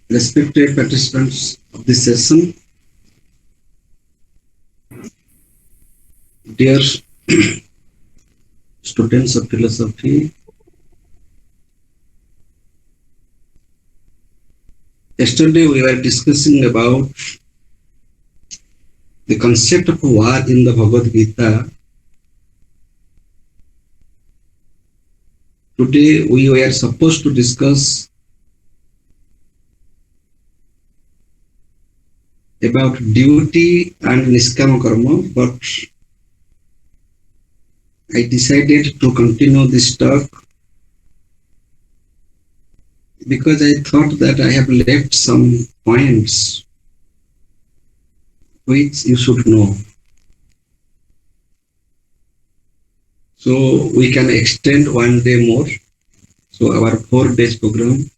Respected participants of this session, dear students of philosophy, yesterday we were discussing about the concept of war in the Bhagavad Gita. Today we were supposed to discuss about duty and niskama karma, but I decided to continue this talk because I thought that I have left some points which you should know. So we can extend one day more. So our 4 days program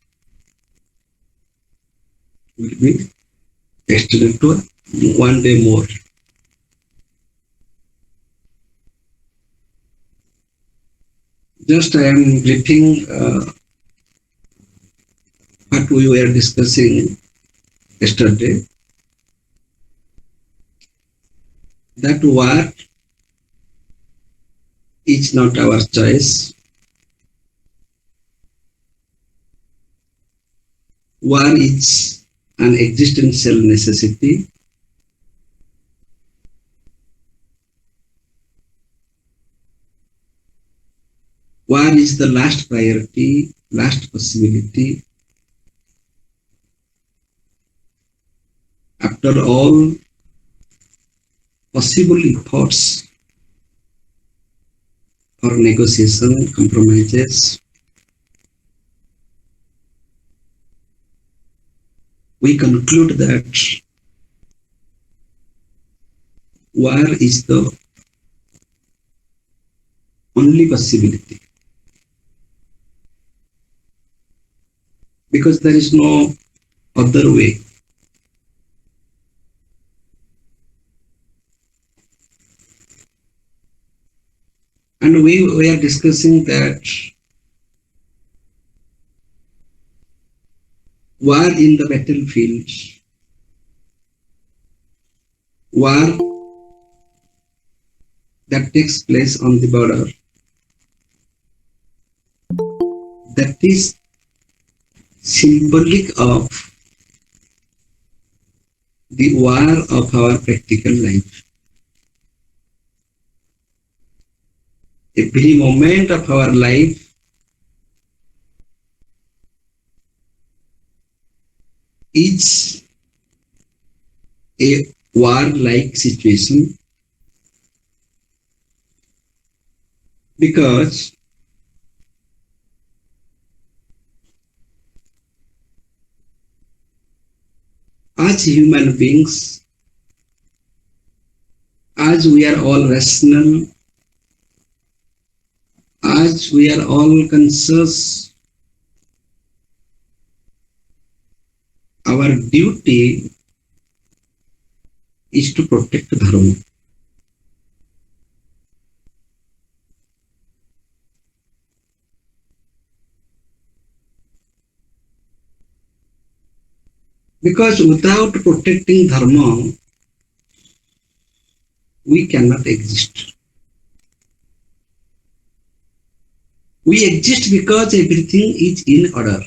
will be extended to one day more. Just I am briefing what we were discussing yesterday. That war is not our choice. War is an existential necessity. War is the last priority, last possibility. After all possible efforts for negotiation, compromises, we conclude that war is the only possibility, because there is no other way. And we are discussing that war in the battlefield, war that takes place on the border, that is symbolic of the war of our practical life. Every moment of our life is a war-like situation, because as human beings, as we are all rational, as we are all conscious, our duty is to protect dharma. Because without protecting dharma, we cannot exist. We exist because everything is in order.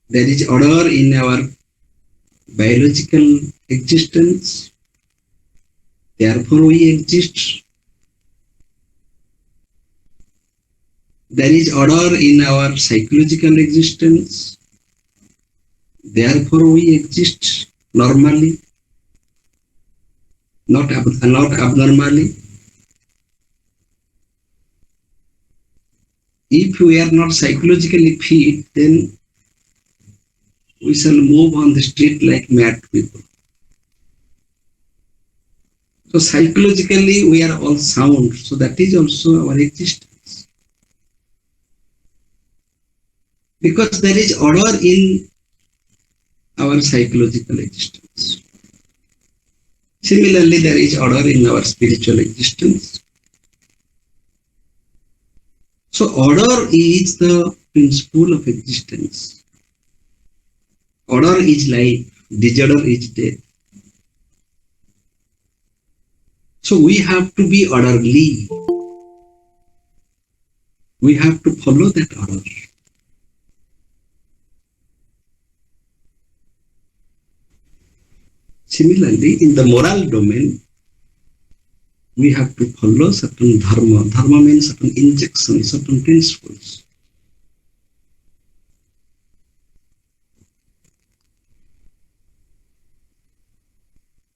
There is order in our biological existence, therefore we exist. There is order in our psychological existence, therefore we exist normally, not abnormally. If we are not psychologically fit, then we shall move on the street like mad people. So psychologically we are all sound, so that is also our existence. Because there is order in our psychological existence. Similarly, there is order in our spiritual existence. So order is the principle of existence. Order is life, disorder is death. So we have to be orderly. We have to follow that order. Similarly, in the moral domain, we have to follow certain dharma. Dharma means certain injunctions, certain principles.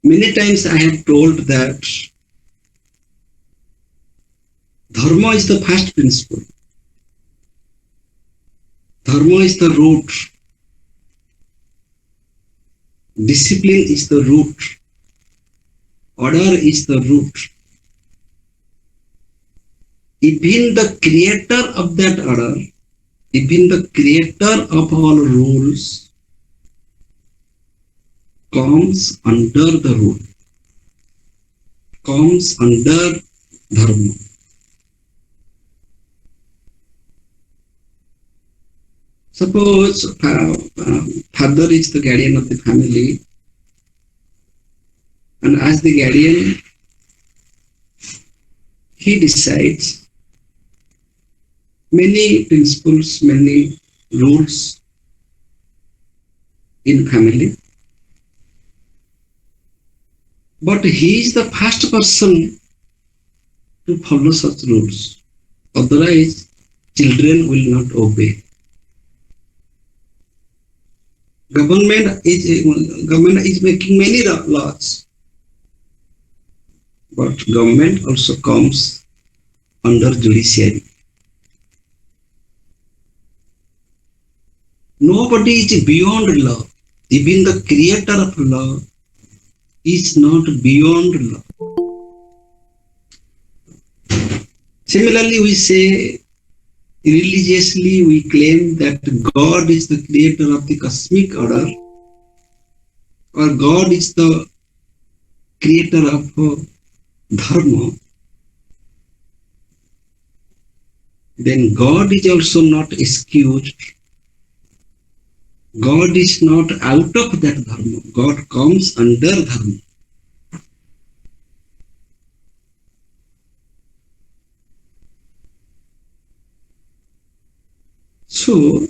Many times I have told that dharma is the first principle. Dharma is the root. Discipline is the root. Order is the root. Even the creator of that order, even the creator of all rules comes under the rule, comes under dharma. Suppose father is the guardian of the family, and as the guardian, he decides many principles, many rules in family. But he is the first person to follow such rules. Otherwise, children will not obey. Government is making many laws, but government also comes under judiciary. Nobody is beyond law. Even the creator of law is not beyond law. Similarly, we say religiously we claim that God is the creator of the cosmic order, or God is the creator of dharma. Then God is also not excused. God is not out of that dharma. God comes under dharma. So,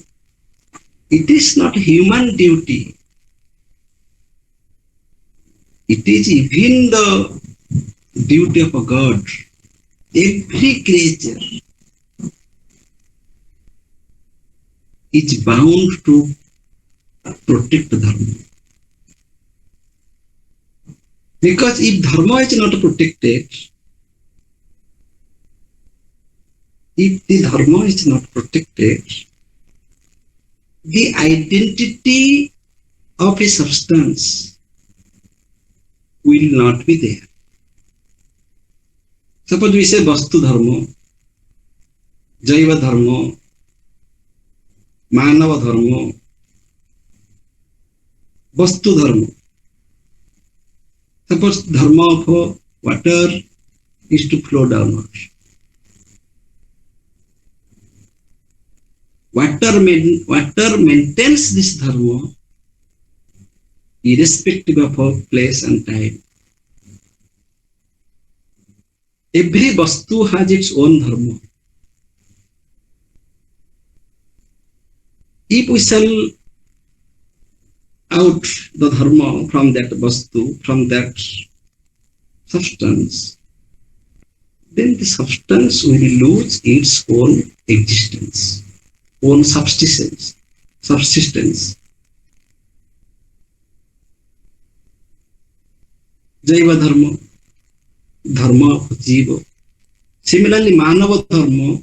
it is not human duty. It is even the duty of a God. Every creature is bound to protect dharma. Because if dharma is not protected, if the dharma is not protected, the identity of a substance will not be there. Suppose we say Vastu Dharma, Jaiva Dharma, Manava Dharma, Vastu Dharma. Suppose Dharma of water is to flow downward. Water maintains this dharma irrespective of place and time. Every vastu has its own dharma. If we sell out the dharma from that vastu, from that substance, then the substance will lose its own existence, own subsistence. Jaiva dharma, dharma of jiva. Similarly, manava dharma,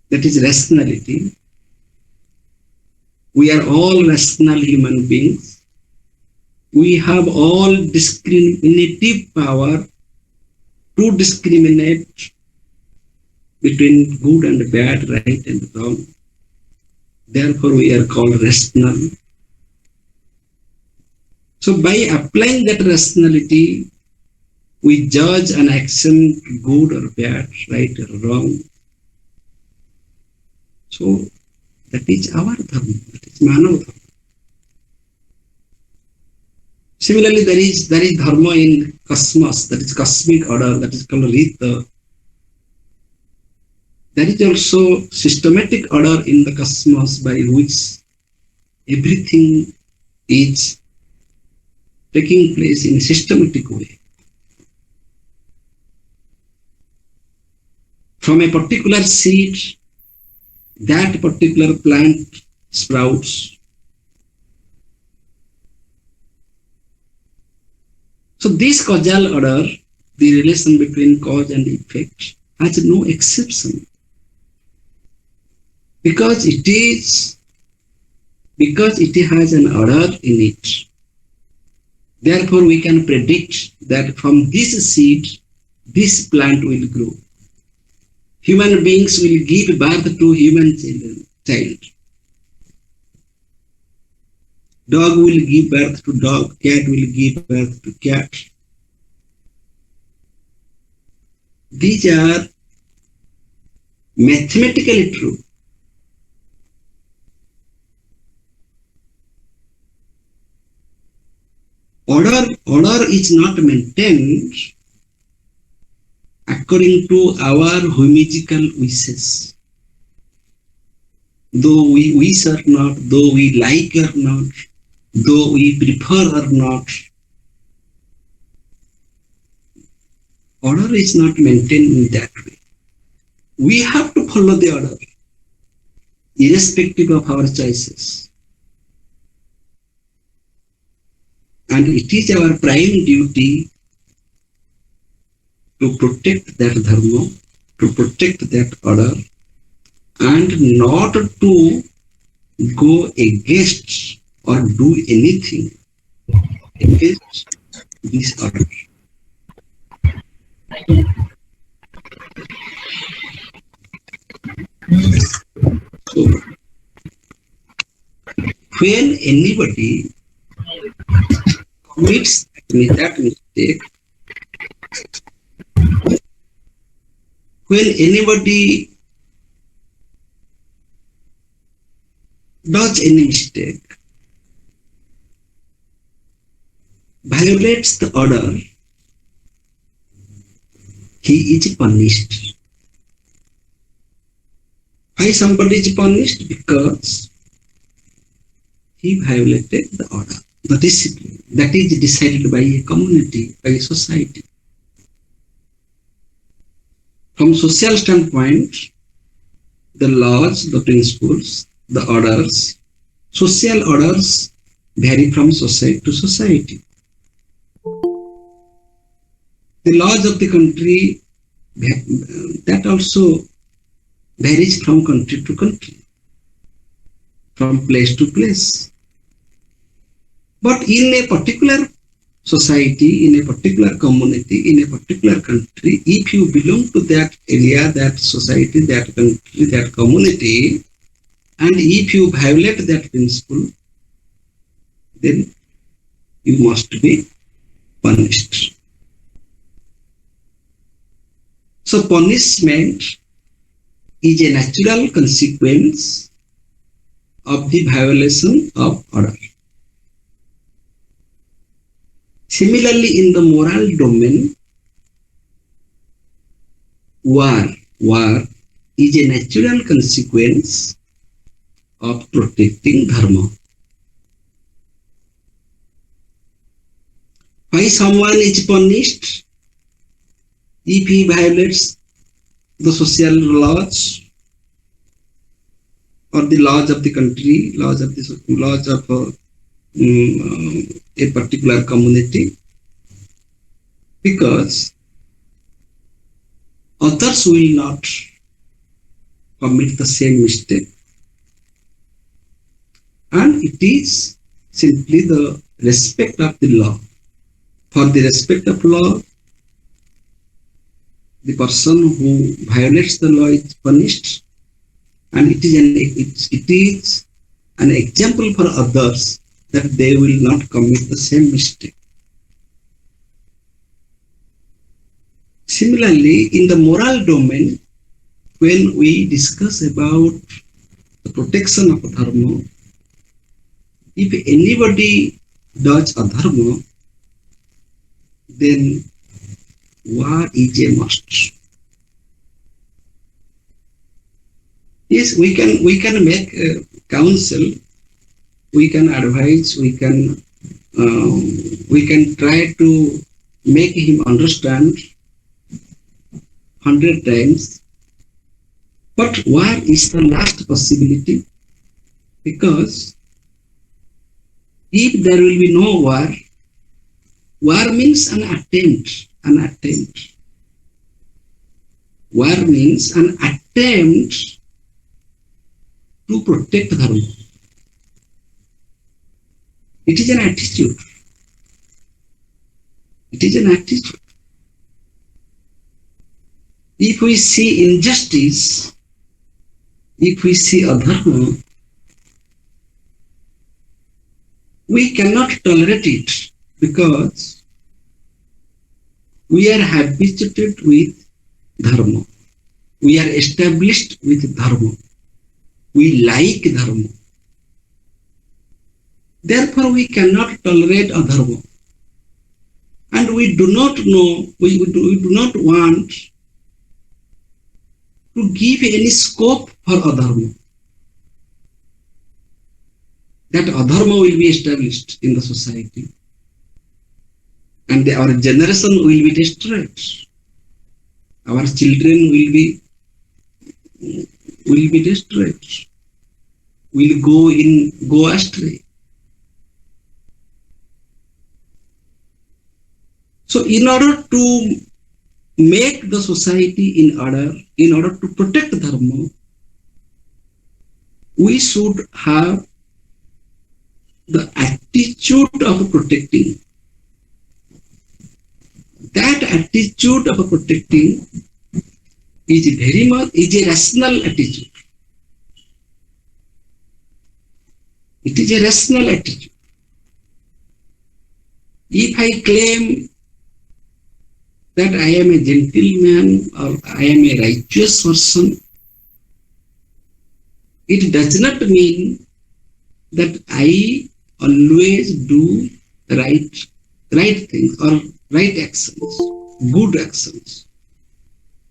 that is rationality. We are all rational human beings. We have all discriminative power to discriminate between good and bad, right and wrong. Therefore, we are called rational. So by applying that rationality, we judge an action good or bad, right or wrong. So that is our dharma, that is manav dharma. Similarly, there is dharma in cosmos, that is cosmic order, that is called Rita. There is also systematic order in the cosmos by which everything is taking place in a systematic way. From a particular seed, that particular plant sprouts. So this causal order, the relation between cause and effect, has no exception. Because it has an order in it. Therefore, we can predict that from this seed, this plant will grow. Human beings will give birth to human child. Dog will give birth to dog, cat will give birth to cat. These are mathematically true. Order is not maintained according to our whimsical wishes. Though we wish or not, though we like or not, though we prefer or not, order is not maintained in that way. We have to follow the order, irrespective of our choices. And it is our prime duty to protect that dharma, to protect that order, and not to go against or do anything against this order. So, when anybody commits that mistake, when anybody does any mistake, violates the order, he is punished. Why somebody is punished? Because he violated the order, the discipline that is decided by a community, by a society. From social standpoint, the laws, the principles, the orders, social orders vary from society to society. The laws of the country, that also varies from country to country, from place to place. But in a particular society, in a particular community, in a particular country, if you belong to that area, that society, that country, that community, and if you violate that principle, then you must be punished. So punishment is a natural consequence of the violation of order. Similarly, in the moral domain, war is a natural consequence of protecting dharma. Why someone is punished? If he violates the social laws or the laws of the country, laws of a particular community, because others will not commit the same mistake, and it is simply the respect of the law. For the respect of law, the person who violates the law is punished, and it is an example for others that they will not commit the same mistake. Similarly, in the moral domain, when we discuss about the protection of dharma, if anybody does adharma, then war is a must. Yes, we can make counsel, we can advise, we can try to make him understand 100 times. But war is the last possibility, because if there will be no war, war means an attempt. War means an attempt to protect dharma. It is an attitude. It is an attitude. If we see injustice, if we see adharma, we cannot tolerate it, because we are habituated with dharma. We are established with dharma. We like dharma. Therefore, we cannot tolerate adharma. And we do not know, we do not want to give any scope for adharma. That adharma will be established in the society, and our generation will be destroyed. Our children will be destroyed, will go astray. So in order to make the society in order to protect dharma, we should have the attitude of protecting. That attitude of protecting is a rational attitude. It is a rational attitude. If I claim that I am a gentleman or I am a righteous person, it does not mean that I always do right things or right actions, good actions.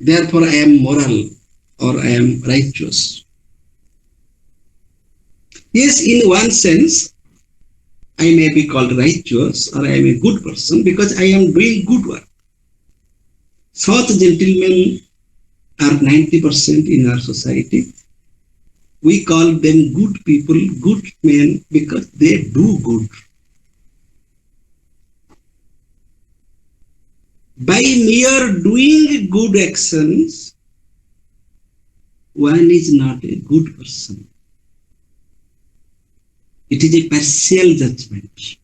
Therefore, I am moral or I am righteous. Yes, in one sense, I may be called righteous or I am a good person because I am doing good work. Such gentlemen are 90% in our society. We call them good people, good men, because they do good. By mere doing good actions, one is not a good person. It is a partial judgment.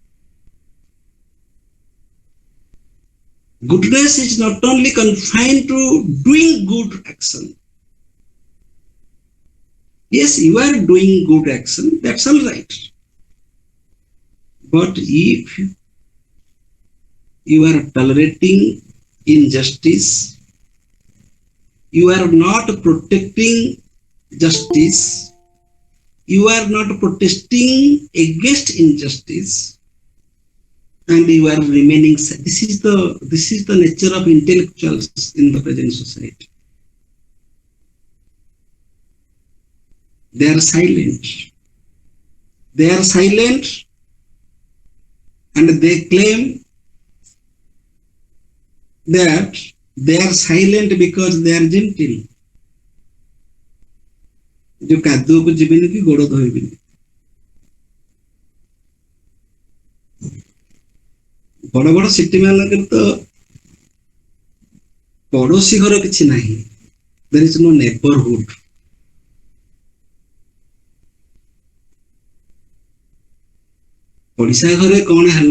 Goodness is not only confined to doing good action. Yes, you are doing good action, that's all right. But if you are tolerating injustice, you are not protecting justice, you are not protesting against injustice, and you are remaining. This is the nature of intellectuals in the present society. They are silent. They are silent, and they claim that they are silent because they are gentle. जो कादुओ को जीविनी की गोड़ धोइबिनी बड़ बड़ city मानक तो पड़ोसी घर किसी नहीं. There is no neighborhood. पड़िशा घरे कौन है,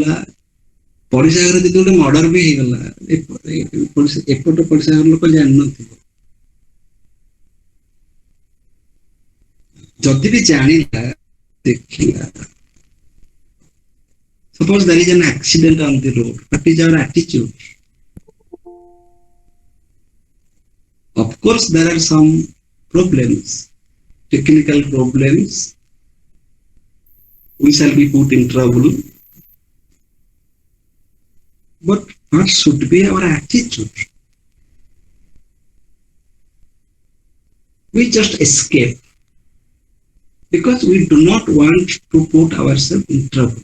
पड़िशा घर जो गोटे मर्डर भी हो गला एपट पड़िशा घर लोक जान न जदि भी जानिला देखिला Suppose there is an accident on the road. What is our attitude? Of course, there are some problems, technical problems. We shall be put in trouble. But what should be our attitude? We just escape because we do not want to put ourselves in trouble.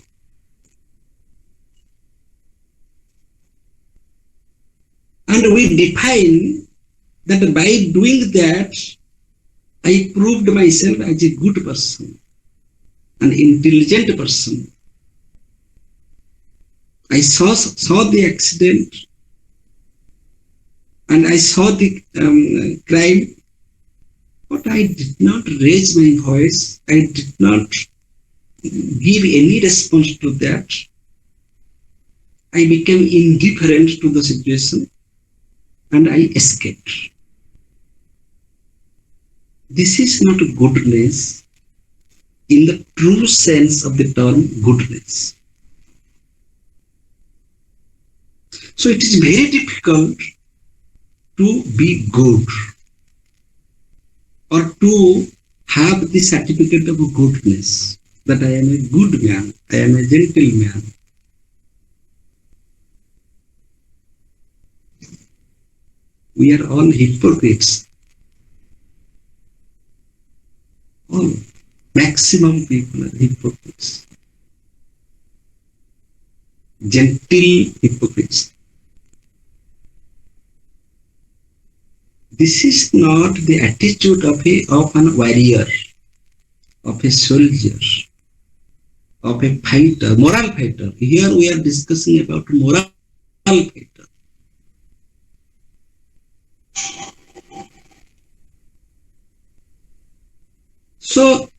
And we define that by doing that, I proved myself as a good person, an intelligent person. I saw the accident and I saw the crime, but I did not raise my voice. I did not give any response to that. I became indifferent to the situation and I escaped. This is not goodness in the true sense of the term goodness. So it is very difficult to be good or to have the certificate of goodness, that I am a good man, I am a gentleman. We are all hypocrites. All, maximum people are hypocrites. Gentle hypocrites. This is not the attitude of an warrior, of a soldier, of a fighter, moral fighter. Here we are discussing about moral fighter. So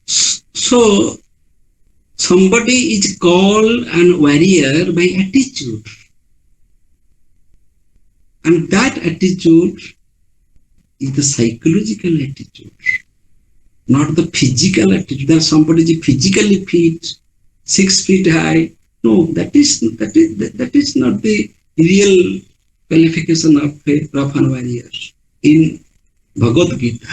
somebody is called an warrior by attitude. And that attitude is the psychological attitude, not the physical attitude. That somebody is physically fit, 6 feet high. No, that is not the real qualification of an warrior in Bhagavat Gita.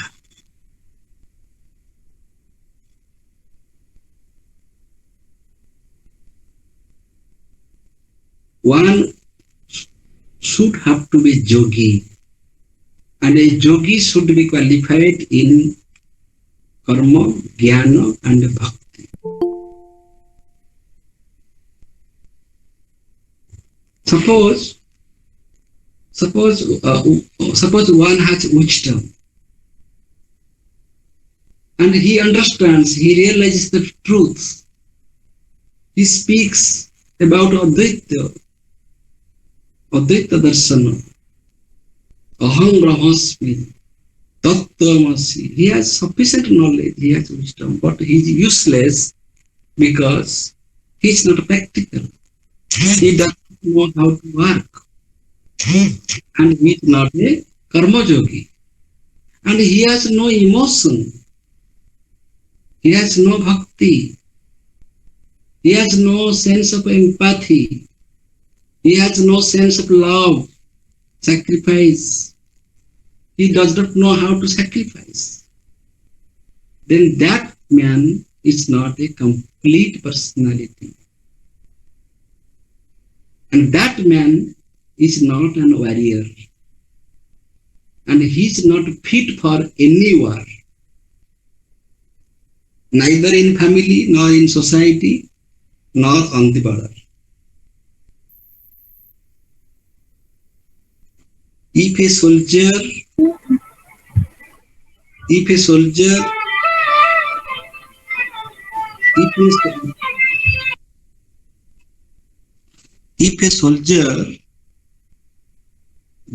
One should have to be yogi, and a yogi should be qualified in karma, jnana, and bhakti. Suppose one has wisdom, and he understands, he realizes the truth. He speaks about Advaita Darshana, Aham Brahmasmi, Tattvamasi. He has sufficient knowledge, he has wisdom, but he is useless because he is not practical. He doesn't know how to work. And he is not a karma yogi. And he has no emotion. He has no bhakti. He has no sense of empathy. He has no sense of love, sacrifice. He does not know how to sacrifice. Then that man is not a complete personality. And that man is not an warrior. And he is not fit for any war. Neither in family, nor in society, nor on the border. If a soldier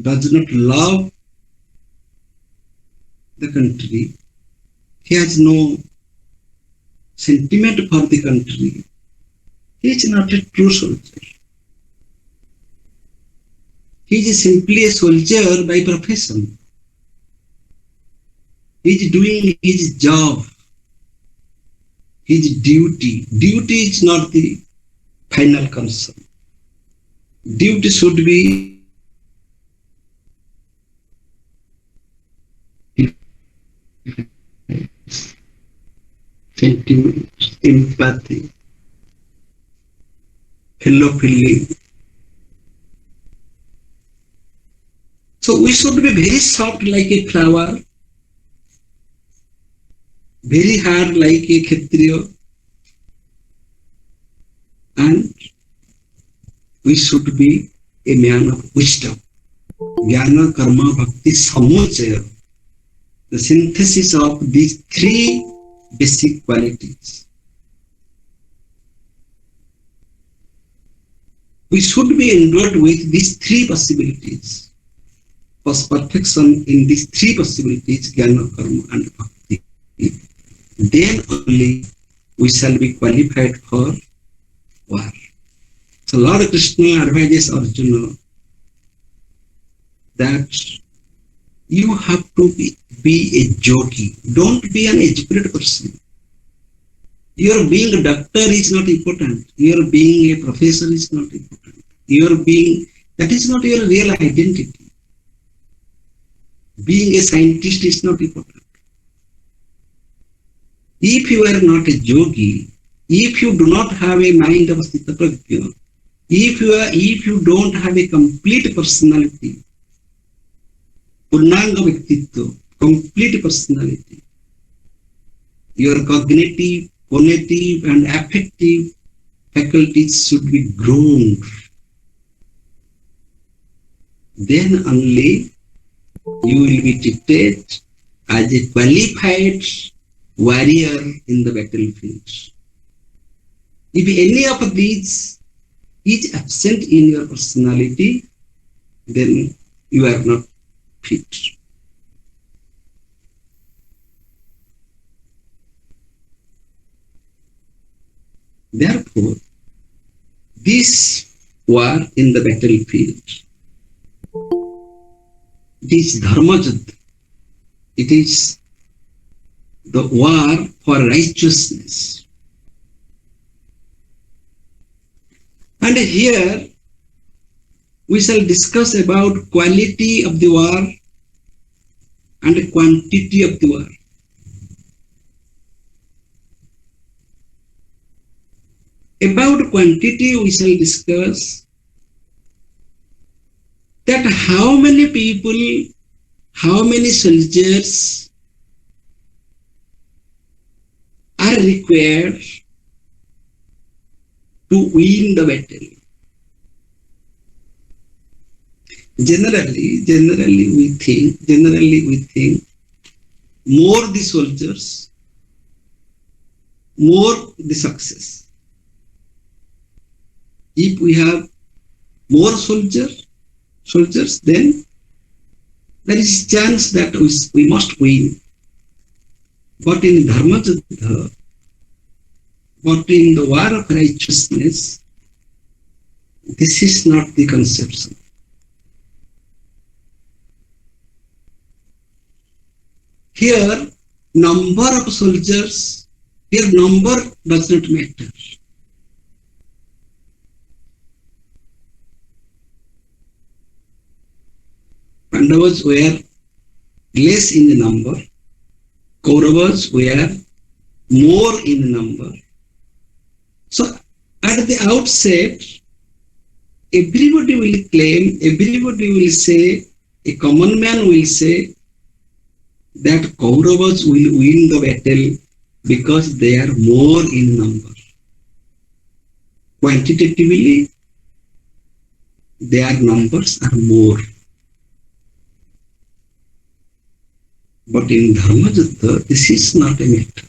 does not love the country, he has no sentiment for the country, he is not a true soldier. He is simply a soldier by profession. He is doing his job, his duty. Duty is not the final concern. Duty should be sentiments, empathy, fellow feeling. So we should be very soft like a flower, very hard like a kshatriya, and we should be a man of wisdom. Jnana, karma, bhakti, samochaya, the synthesis of these three basic qualities. We should be endowed with these three possibilities. First, perfection in these three possibilities, jnana, karma, and bhakti. Then only we shall be qualified for war. So Lord Krishna advises Arjuna that you have to be a jogi. Don't be an educated person. Your being a doctor is not important. Your being a professor is not important. That is not your real identity. Being a scientist is not important. If you are not a yogi, if you do not have a mind of Sthita Prajna, if you don't have a complete personality, Purnanga Vyaktittva, complete personality, your cognitive, cognitive and affective faculties should be grown. Then only you will be treated as a qualified warrior in the battlefield. If any of these is absent in your personality, then you are not fit. Therefore, this war in the battlefield, this dharma yuddha, it is the war for righteousness. And here we shall discuss about quality of the war and quantity of the war. About quantity we shall discuss that how many people, how many soldiers are required to win the battle. Generally we think more the soldiers, more the success. If we have more soldiers, then there is chance that we must win. But in dharma yuddha, but in the war of righteousness, this is not the conception. Here, number of soldiers, here number does not matter. Pandavas were less in the number, Kauravas were more in number. So at the outset, everybody will claim, everybody will say, a common man will say that Kauravas will win the battle because they are more in number. Quantitatively, their numbers are more. But in dharma yuddha, this is not a matter.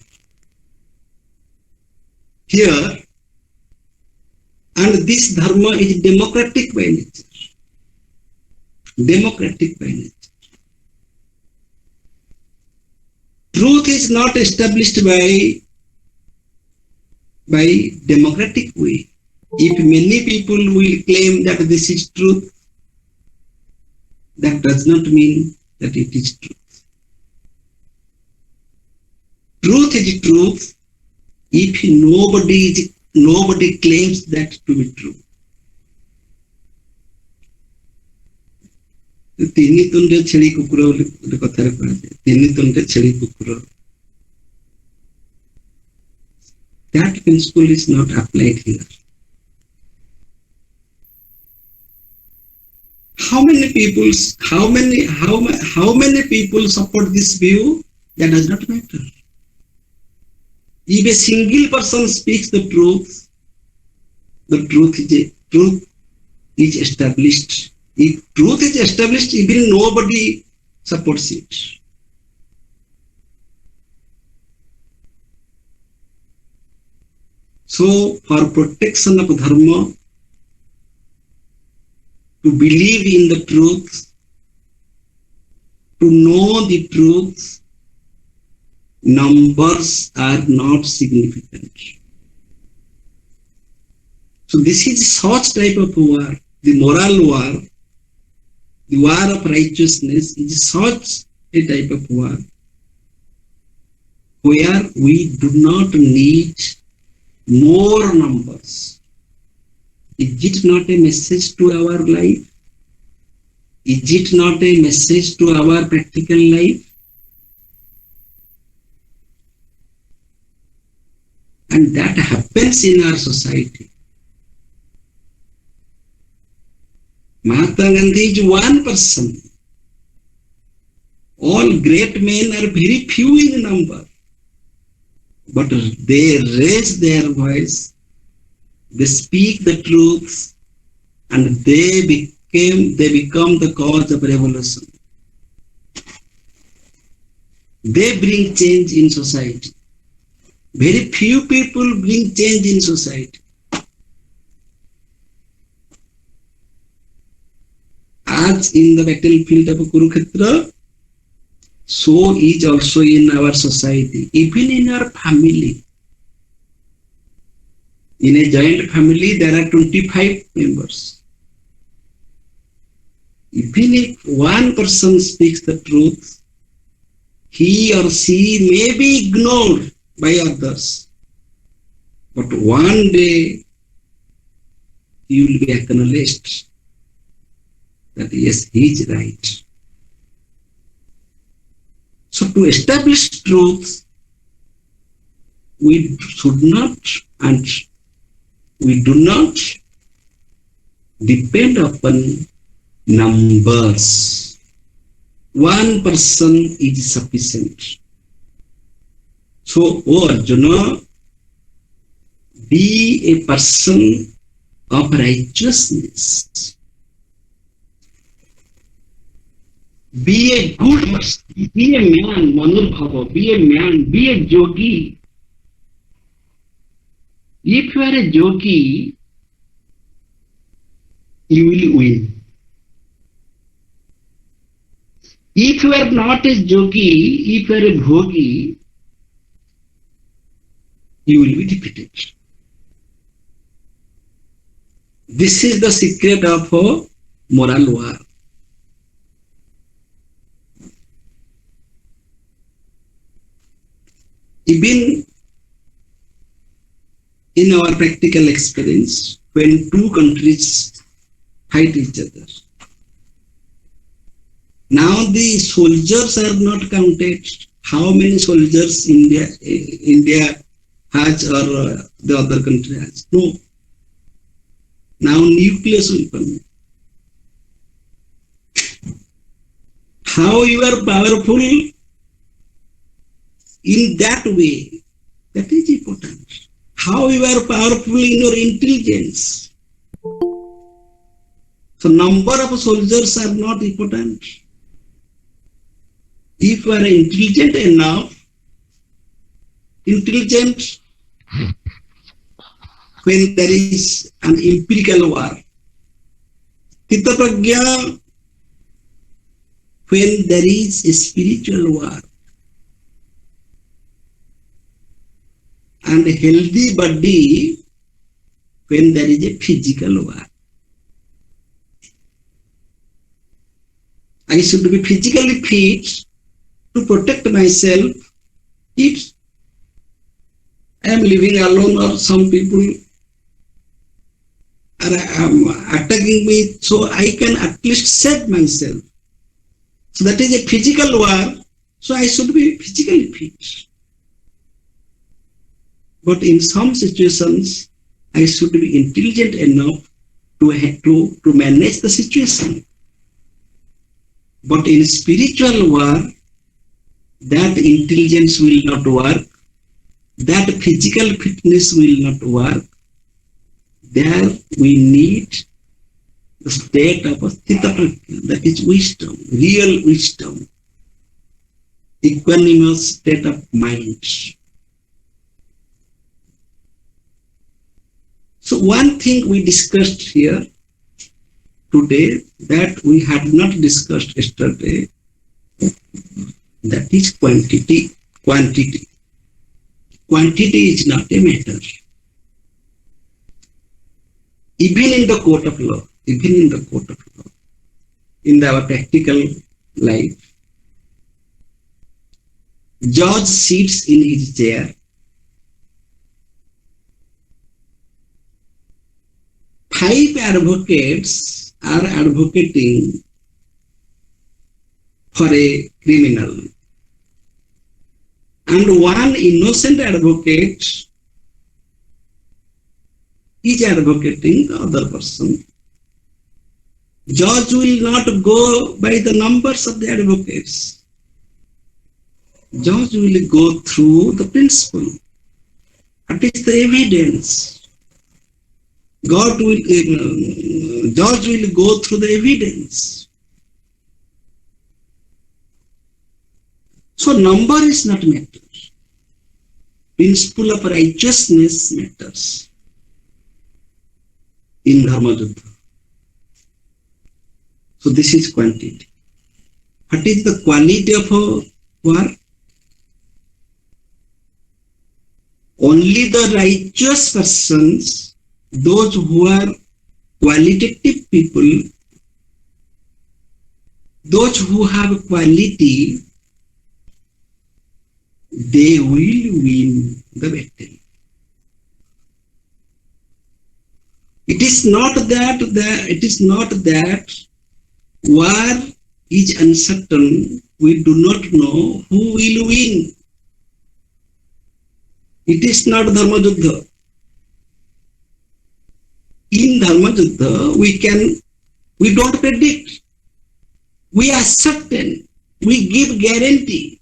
Here, and this dharma is democratic by nature. Democratic by nature. Truth is not established by democratic way. If many people will claim that this is truth, that does not mean that it is truth. Truth is truth if nobody is nobody claims that to be true. ତିନି ତୁଣ୍ଡ ଛେଳି କୁକୁର ବୋଲି ଗୋଟେ କଥାରେ କୁହାଯାଏ, ତିନି ତୁଣ୍ଡ ଛେଳି କୁକୁର. That principle is not applied here. How many people support this view? That does not matter. If a single person speaks the truth is established. If truth is established, even nobody supports it. So, for protection of dharma, to believe in the truth, to know the truth, numbers are not significant. So this is such type of war, the moral war, the war of righteousness is such a type of war where we do not need more numbers. Is it not a message to our life? Is it not a message to our practical life? And that happens in our society. Mahatma Gandhi is one person. All great men are very few in number, but they raise their voice, they speak the truth, and they become the cause of revolution. They bring change in society. Very few people bring change in society. As in the battlefield of Kurukshetra, so is also in our society, even in our family. In a joint family, there are 25 members. Even if one person speaks the truth, he or she may be ignored by others, but one day he will be acknowledged that yes, he is right. So to establish truth, we should not and we do not depend upon numbers. One person is sufficient. So, O Arjuna, be a person of righteousness. Be a good person. Be a man, Manubhava. Be a man. Be a yogi. If you are a yogi, you will win. If you are not a yogi, if you are a bhogi, you will be defeated. This is the secret of a moral war. Even in our practical experience, when two countries fight each other, now the soldiers are not counted. How many soldiers India has or the other country has? No. Now nuclear weapon. How you are powerful in that way, that is important. How you are powerful in your intelligence. So number of soldiers are not important. If you are intelligent enough, when there is an empirical war, Chitta Prajna, when there is a spiritual war, and a healthy body when there is a physical war. I should be physically fit to protect myself. If I am living alone or some people are attacking me, so I can at least save myself. So that is a physical war, so I should be physically fit. But in some situations, I should be intelligent enough to manage the situation. But in spiritual war, that intelligence will not work, that physical fitness will not work. There we need the state of sthita prajna, that is wisdom, real wisdom, equanimous state of mind. So one thing we discussed here today that we had not discussed yesterday, that is quantity. Quantity is not a matter. Even in the court of law, in our practical life, judge sits in his chair. 5 advocates are advocating for a criminal, and one innocent advocate is advocating the other person. Judge will not go by the numbers of the advocates. Judge will go through the principle. What is the evidence? Judge will go through the evidence. So number is not matter. Principle of righteousness matters in Dharma Yuddha. So this is quantity. What is the quality of a war? Only the righteous persons, those who are qualitative people, those who have quality, they will win the battle. It is not that war is uncertain. We do not know who will win. It is not Dharma Yuddha. In Dharma Yuddha, we don't predict. We are certain. We give guarantee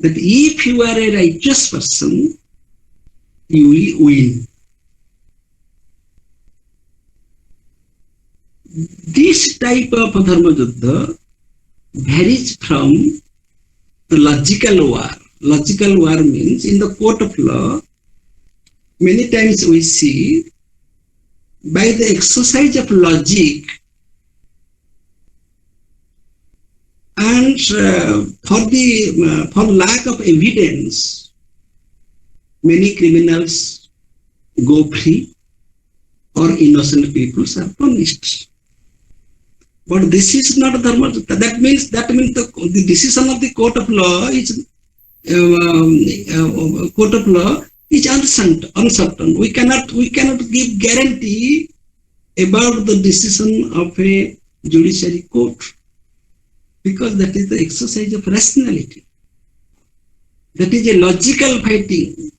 that if you are a righteous person, you will win. This type of Dharma Yuddha varies from the logical war. Logical war means in the court of law, many times we see by the exercise of logic and for lack of evidence, many criminals go free or innocent people are punished. But this is not Dharma Yuddha. That means the decision of the court of law is uncertain. We cannot give guarantee about the decision of a judiciary court, because that is the exercise of rationality. That is a logical fighting.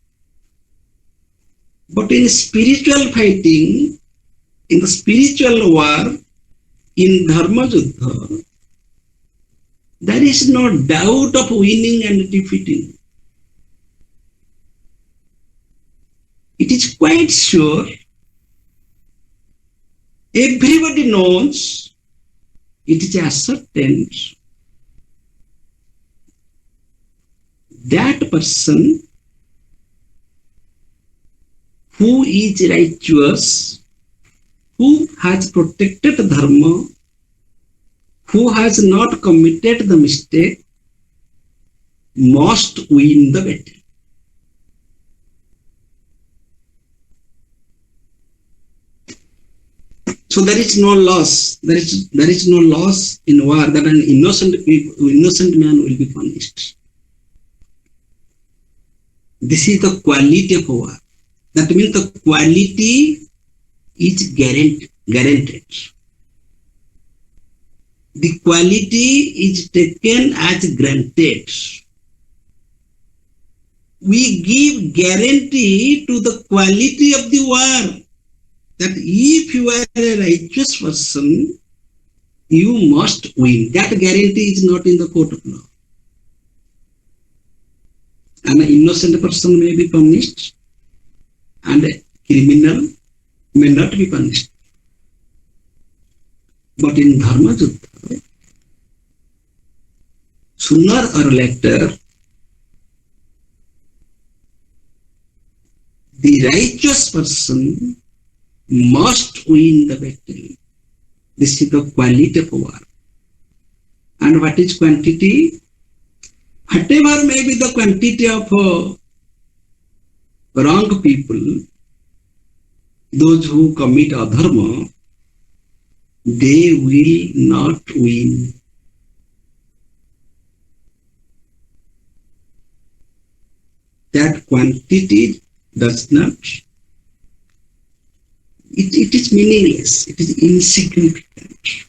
But in spiritual fighting, in the spiritual war, in Dharma Yuddha, there is no doubt of winning and defeating. It is quite sure. Everybody knows. It is ascertained that person who is righteous, who has protected Dharma, who has not committed the mistake, must win the battle. So there is no loss. There is no loss in war that an innocent man will be punished. This is the quality of war. That means the quality is guaranteed. The quality is taken as granted. We give guarantee to the quality of the war, that if you are a righteous person, you must win. That guarantee is not in the court of law. An innocent person may be punished, and a criminal may not be punished. But in Dharma Yuddha, sooner or later, the righteous person must win the battle. This is the quality of war. And what is quantity? Whatever may be the quantity of wrong people, those who commit adharma, they will not win. That quantity does not, it is meaningless, it is insignificant.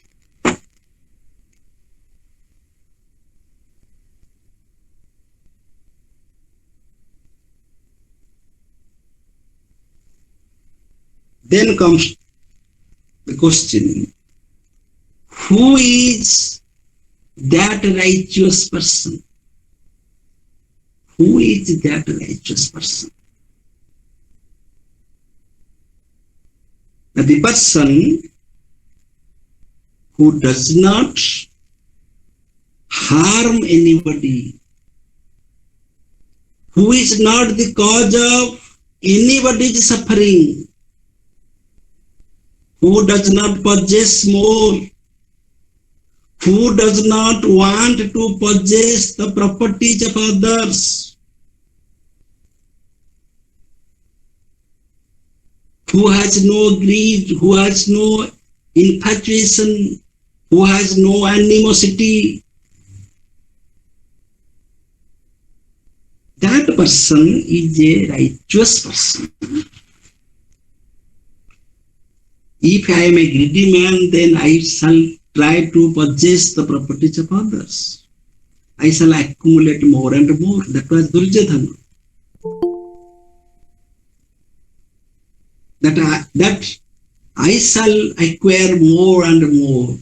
Then comes the question, who is that righteous person? Who is that righteous person? The person who does not harm anybody, who is not the cause of anybody's suffering, who does not possess more, who does not want to possess the properties of others, who has no greed, who has no infatuation, who has no animosity. That person is a righteous person. If I am a greedy man, then I shall try to possess the properties of others. I shall accumulate more and more. That was Duryodhana. That I shall acquire more and more,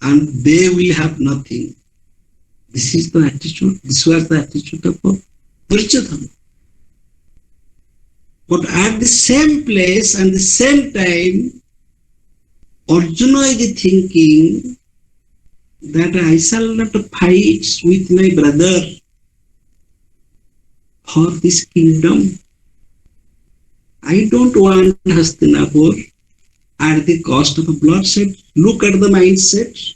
and they will have nothing. This is the attitude. This was the attitude of Duryodhana. But at the same place and the same time, Arjuna is thinking that I shall not fight with my brother for this kingdom. I don't want Hastinapur at the cost of bloodshed. Look at the mindset.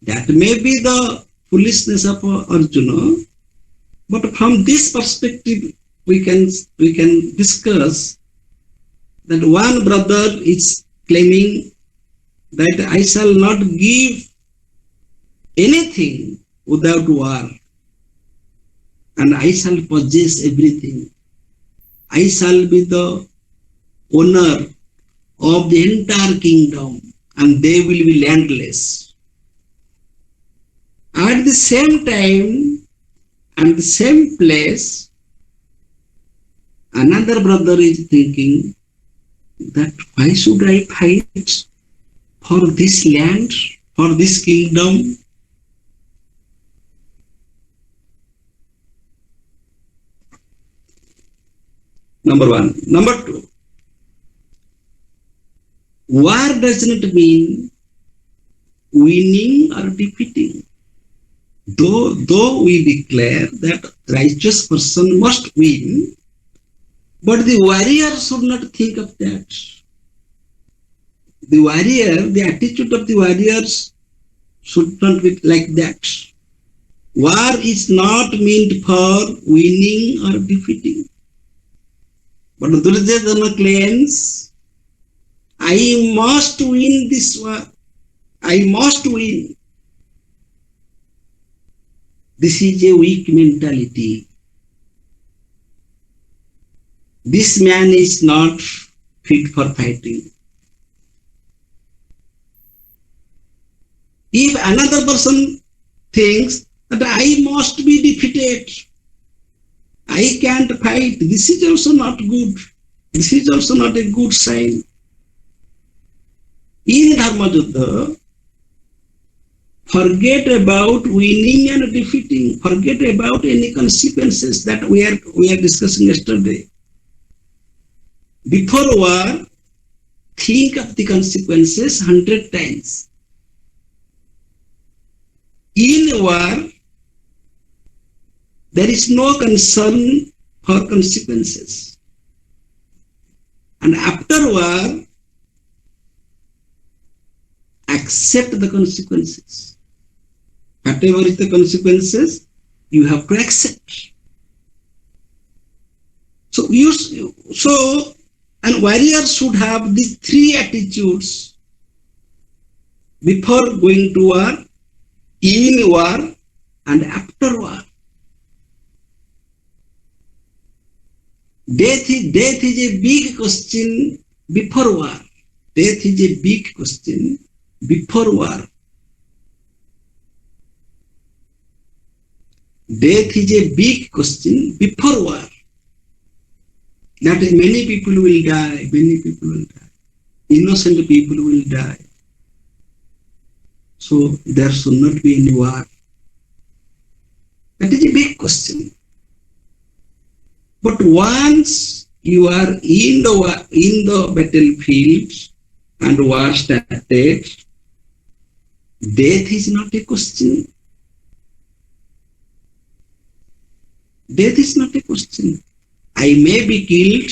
That may be the foolishness of Arjuna, but from this perspective, we can discuss that one brother is claiming that I shall not give anything without war, and I shall possess everything. I shall be the owner of the entire kingdom, and they will be landless. At the same time and the same place, another brother is thinking that why should I fight for this land, for this kingdom? Number one. Number two, war does not mean winning or defeating. Though we declare that righteous person must win, but the warrior should not think of that. The warrior, the attitude of the warriors should not be like that. War is not meant for winning or defeating. But Duryodhana claims, I must win this war. I must win. This is a weak mentality. This man is not fit for fighting. If another person thinks that I must be defeated, I can't fight, this is also not good. This is also not a good sign. In Dharma Yuddha, forget about winning and defeating. Forget about any consequences that we are discussing yesterday. Before war, think of the consequences 100 times. In war, there is no concern for consequences. And after war, accept the consequences. Whatever is the consequences, you have to accept. So an warrior should have these three attitudes before going to war, in war, and after war. Death is a big question before war. Death is a big question before war. Death is a big question before war. That is, many people will die, many people will die. Innocent people will die. So there should not be any war. That is a big question. But once you are in the battlefield and war started, death is not a question. Death is not a question. I may be killed,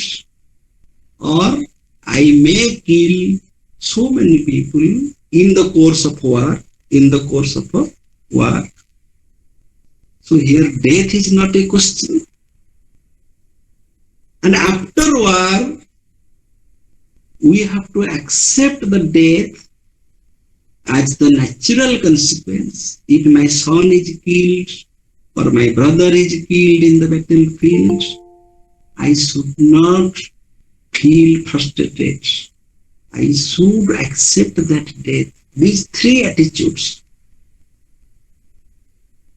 or I may kill so many people in the course of war, So here death is not a question. And after war, we have to accept the death as the natural consequence. If my son is killed or my brother is killed in the battlefield, I should not feel frustrated. I should accept that death. These three attitudes.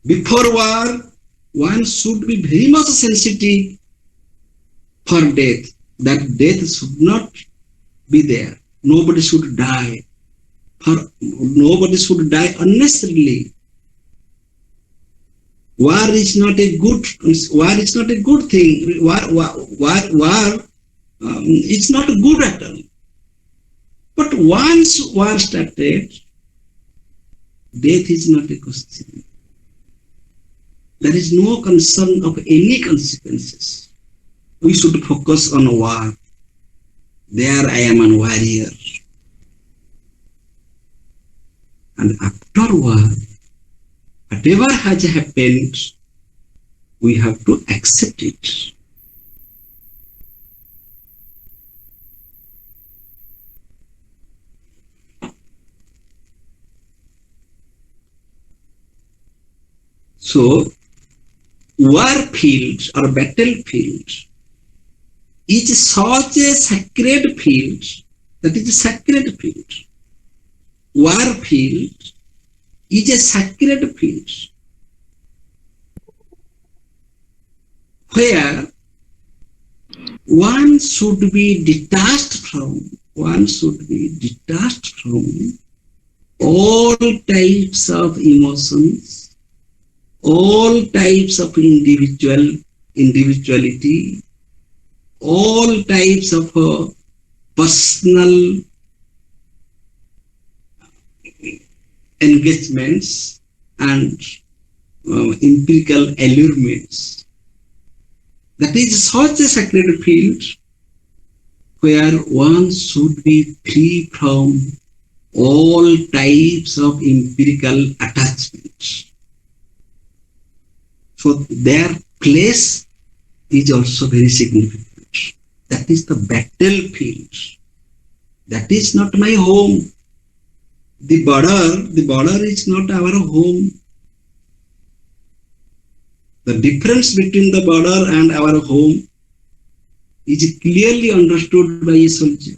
Before war, one should be very much sensitive for death. That death should not be there. Nobody should die. Nobody should die unnecessarily. War is not a good thing. War it's not good at all. But once war started, death is not a question. There is no concern of any consequences. We should focus on war. There I am a warrior. And after war, whatever has happened, we have to accept it. So, war field or battlefield is such a sacred field, that is a sacred field. War field is a sacred field where one should be detached from all types of emotions, all types of individuality, all types of personal engagements and empirical allurements. That is such a sacred field where one should be free from all types of empirical attachments. So their place is also very significant. That is the battlefield. That is not my home. The border is not our home. The difference between the border and our home is clearly understood by a soldier.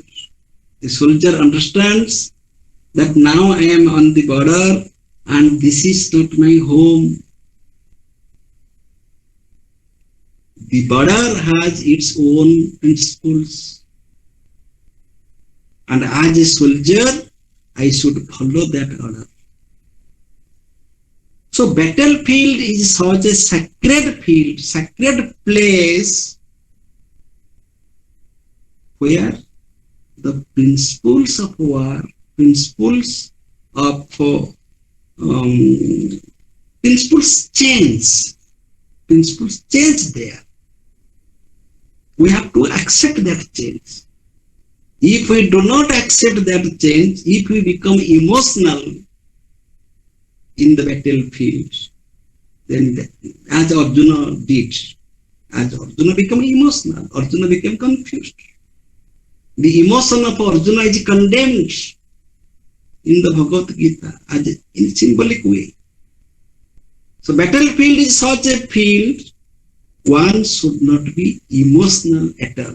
The soldier understands that now I am on the border and this is not my home. The border has its own principles. And as a soldier, I should follow that order. So battlefield is such a sacred field, sacred place where the principles of war, principles of principles change there. We have to accept that change. If we do not accept that change, if we become emotional in the battlefield, then as Arjuna did, as Arjuna became emotional, Arjuna became confused. The emotion of Arjuna is condemned in the Bhagavat Gita as in symbolic way. So battlefield is such a field, one should not be emotional at all.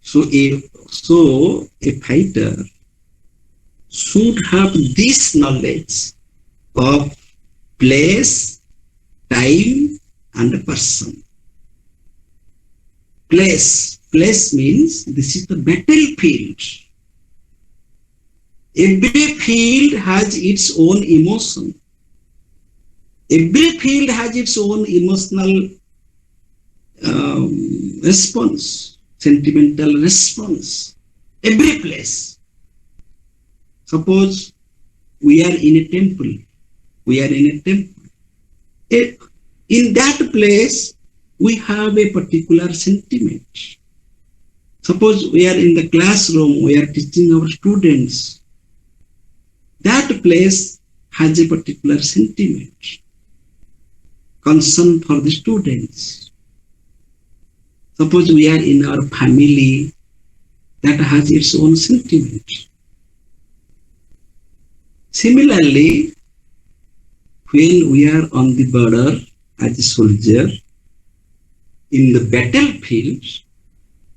So a fighter should have this knowledge of place, time, and person. Place means this is the battlefield. Every field has its own emotion. Every field has its own emotional response, sentimental response. Every place. Suppose we are in a temple. In that place, we have a particular sentiment. Suppose we are in the classroom, we are teaching our students. That place has a particular sentiment, concern for the students. Suppose we are in our family, that has its own sentiment. Similarly, when we are on the border as a soldier, in the battlefield,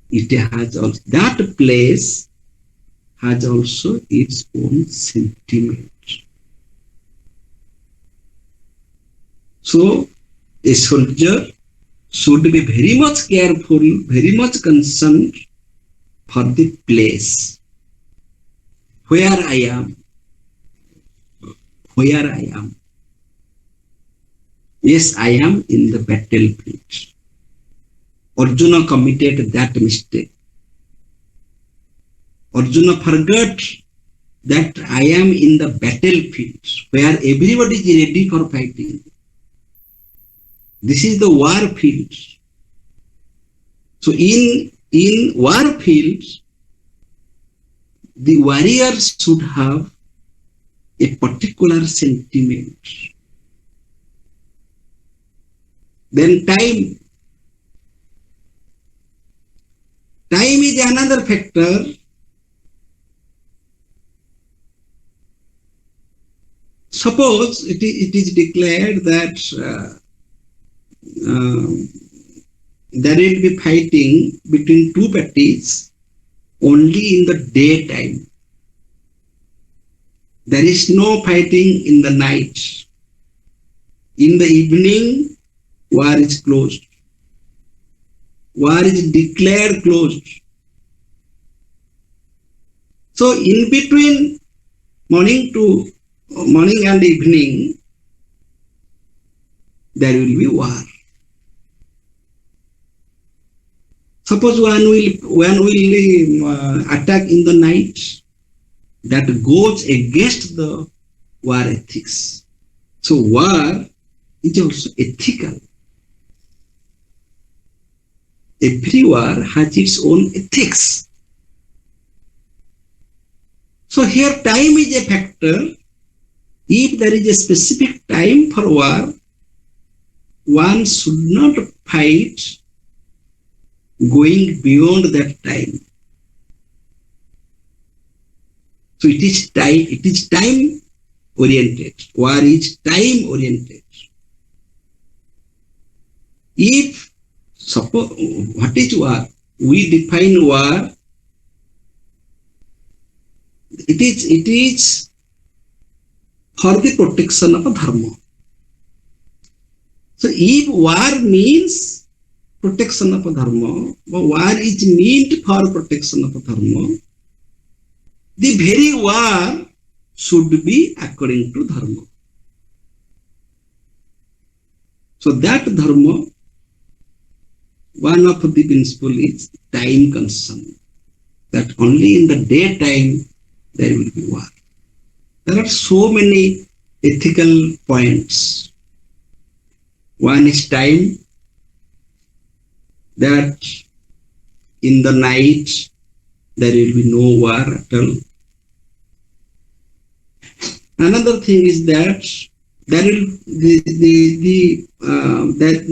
it has also, that place has also its own sentiment. So, a soldier should be very much careful, very much concerned for the place. Where I am. Yes, I am in the battlefield. Arjuna committed that mistake. Arjuna forgot that I am in the battlefield where everybody is ready for fighting. This is the war field. So in war field, the warriors should have a particular sentiment. Then time. Time is another factor. Suppose it is declared that there will be fighting between two parties only in the daytime. There is no fighting in the night. In the evening, war is closed. War is declared closed. So in between morning and evening, there will be war. Suppose one will attack in the night, that goes against the war ethics. So war is also ethical. Every war has its own ethics. So here time is a factor. If there is a specific time for war, one should not fight going beyond that time. So it is time oriented. War is time oriented. If suppose, what is war? We define war. It is for the protection of a dharma. So if war means protection of a dharma, but war is meant for protection of a dharma, the very war should be according to dharma. So that dharma, one of the principle is time consumption. That only in the daytime there will be war. There are so many ethical points. One is time, that in the night there will be no war at all. Another thing is that there will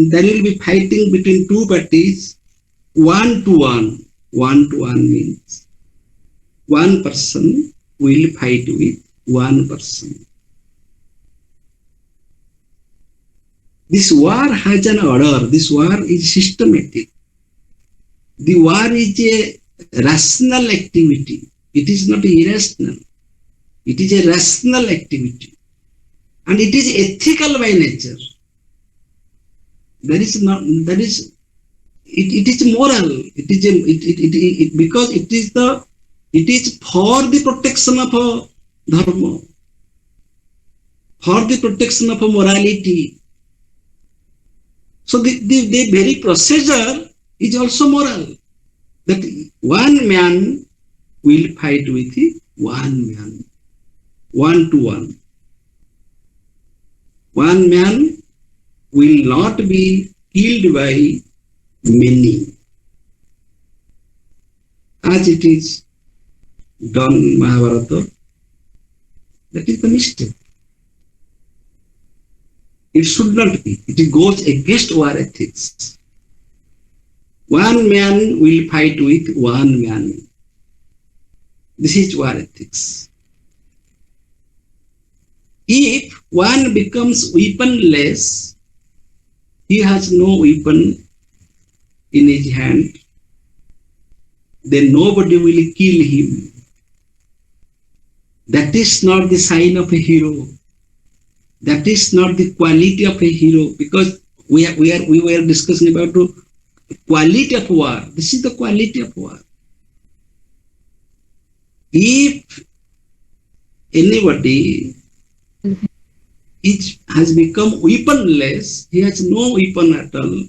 there will be fighting between two parties, one to one. One to one means one person will fight with one person. This war has an order. This war is systematic. The war is a rational activity. It is not irrational. It is a rational activity. And it is ethical by nature. There is not, that is, it is moral. It is because it is for the protection of a dharma, for the protection of a morality. So the very procedure is also moral. That one man will fight with one man, one to one. One man will not be killed by many, as it is done in Mahabharata. That is the mistake. It should not be. It goes against war ethics. One man will fight with one man. This is war ethics. If one becomes weaponless, he has no weapon in his hand, then nobody will kill him. That is not the sign of a hero. That is not the quality of a hero, because we were discussing about the quality of war. This is the quality of war. If anybody has become weaponless, he has no weapon at all,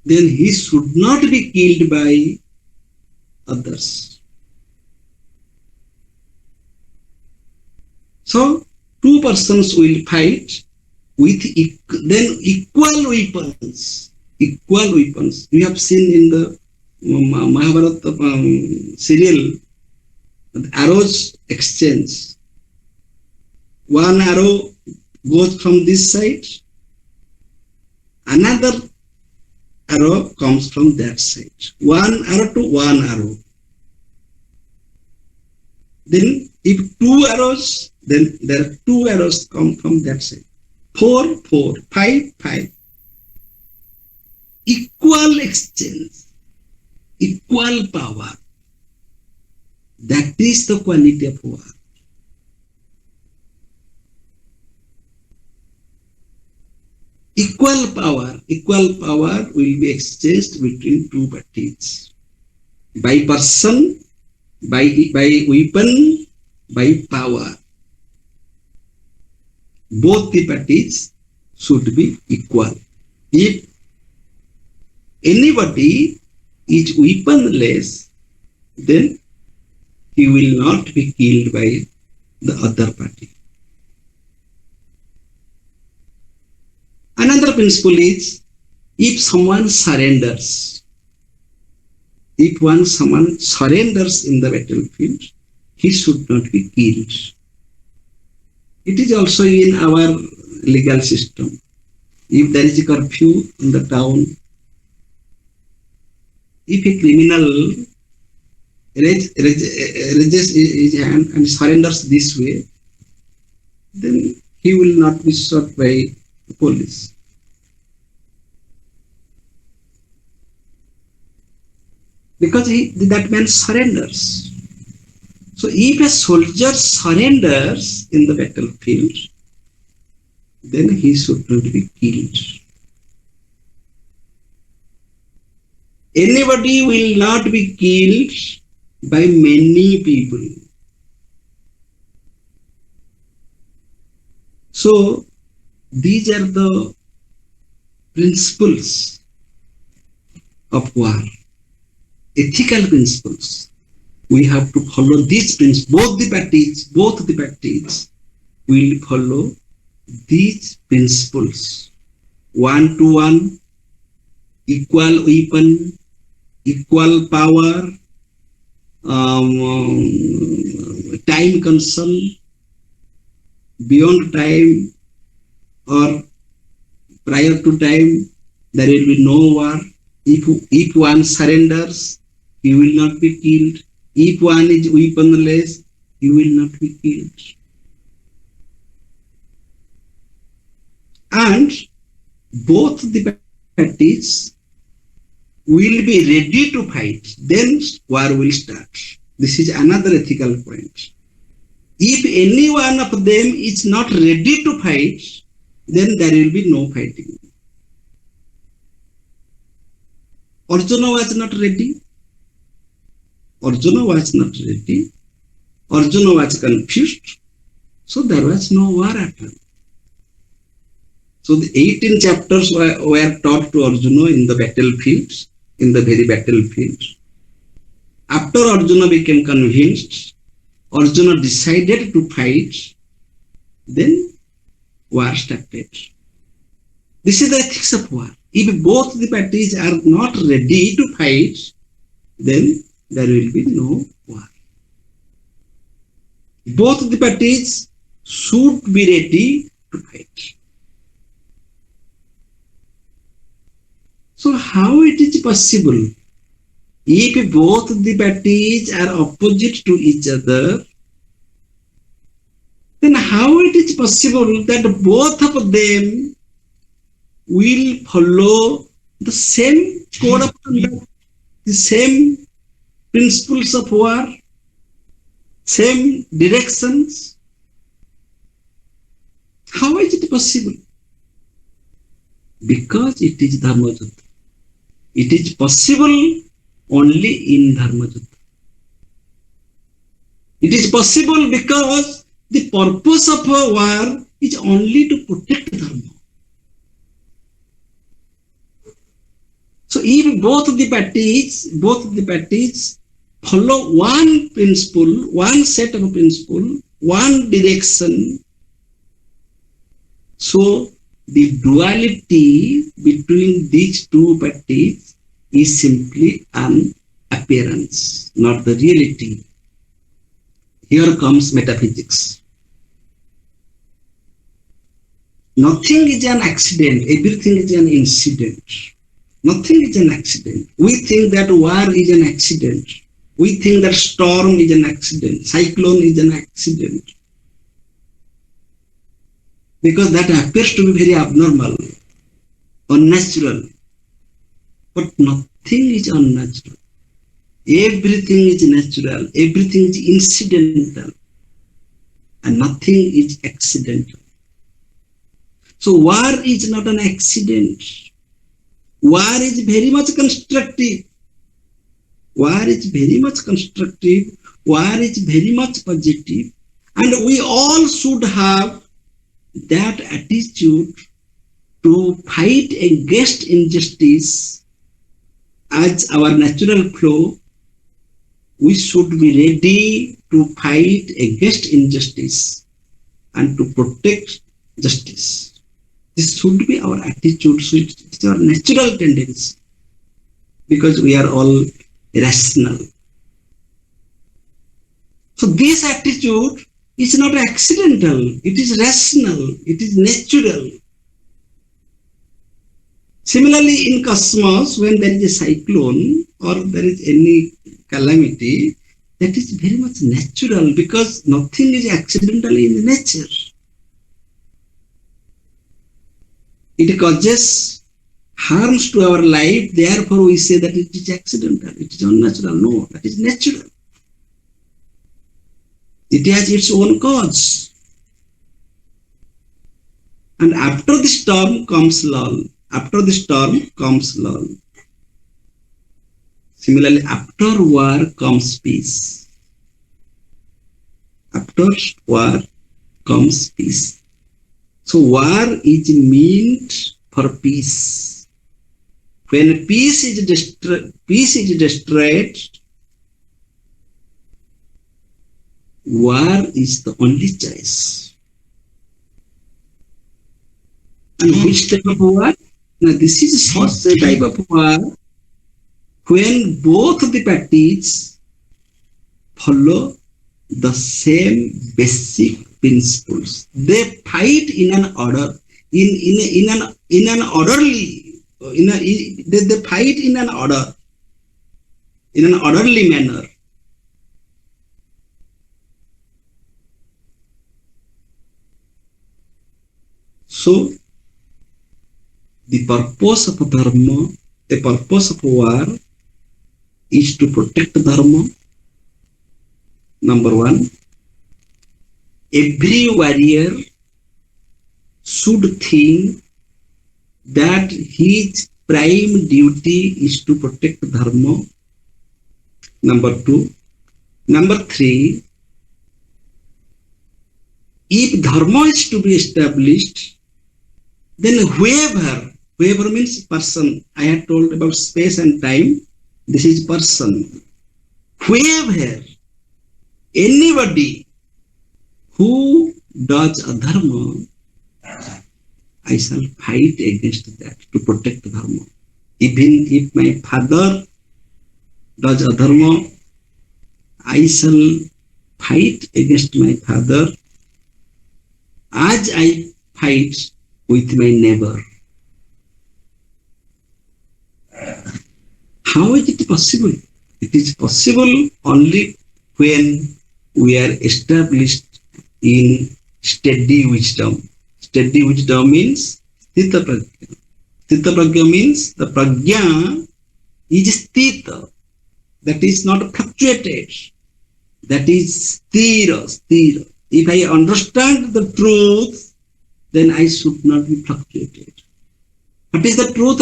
then he should not be killed by others. So, two persons will fight with equal weapons. Equal weapons. We have seen in the Mahabharata serial, the arrows exchange. One arrow goes from this side, another arrow comes from that side. One arrow to one arrow. Then if two arrows, then there are two arrows come from that side. 4, 4, 5, 5. Equal exchange, equal power. That is the quality of war. Equal power will be exchanged between two parties. By person, by weapon, by power. Both the parties should be equal. If anybody is weaponless, then he will not be killed by the other party. Another principle is, if someone surrenders, someone surrenders in the battlefield, he should not be killed. It is also in our legal system. If there is a curfew in the town, if a criminal raises his hand and surrenders this way, then he will not be shot by the police. because that man surrenders. So if a soldier surrenders in the battlefield, then he should not be killed. Anybody will not be killed by many people. So these are the principles of war, ethical principles. We have to follow these principles. Both the parties will follow these principles. 1-to-1, equal weapon, equal power, time concern, beyond time or prior to time, there will be no war. If one surrenders, he will not be killed. If one is weaponless, he will not be killed. And both the parties will be ready to fight. Then war will start. This is another ethical point. If any one of them is not ready to fight, then there will be no fighting. Arjuna was not ready. Arjuna was not ready. Arjuna was confused. So there was no war at all. So the 18 chapters were taught to Arjuna in the battlefield, in the very battlefield. After Arjuna became convinced, Arjuna decided to fight, then war started. This is the ethics of war. If both the parties are not ready to fight, then there will be no war. Both the parties should be ready to fight. So how it is possible? If both the parties are opposite to each other, then how it is possible that both of them will follow the same code of conduct, the same principles of war, same directions? How is it possible? Because it is Dharma Yuddha. It is possible only in Dharma Yuddha. It is possible because the purpose of a war is only to protect Dharma. So if both the parties follow one principle, one set of principle, one direction, so the duality between these two parties is simply an appearance, not the reality. Here comes metaphysics. Nothing is an accident, everything is an incident. Nothing is an accident. We think that war is an accident. We think that storm is an accident, cyclone is an accident. Because that appears to be very abnormal, unnatural. But nothing is unnatural. Everything is natural, everything is incidental, and nothing is accidental. So war is not an accident. War is very much constructive. War is very much constructive. War is very much positive. And we all should have that attitude to fight against injustice as our natural flow. We should be ready to fight against injustice and to protect justice. This should be our attitude. It's our natural tendency because we are all rational. So this attitude is not accidental. It is rational. It is natural. Similarly, in cosmos, when there is a cyclone or there is any calamity, that is very much natural because nothing is accidental in nature. It causes harms to our life, therefore we say that it is accidental, it is unnatural. No, that is natural. It has its own cause. And after the storm comes lull. After the storm comes lull. Similarly, after war comes peace. After war comes peace. So war is meant for peace. When peace is destroyed, war is the only choice. And which type of war? Now this is such a type of war when both the parties follow the same basic principles. They fight in an order, in an orderly, they fight in an order, in an orderly manner. So the purpose of dharma, the purpose of war is to protect dharma. Number one, every warrior should think that his prime duty is to protect dharma. Number two. Number three, if dharma is to be established, then whoever means person. I had told about space and time. This is person. Whoever, anybody who does adharma, I shall fight against that to protect dharma. Even if my father does adharma, I shall fight against my father as I fight with my neighbor. How is it possible? It is possible only when we are established in steady wisdom. Steady wisdom means sthita prajna. Sthita prajna means the prajna is sthita, that is not fluctuated, that is sthira. If I understand the truth, then I should not be fluctuated. What is the truth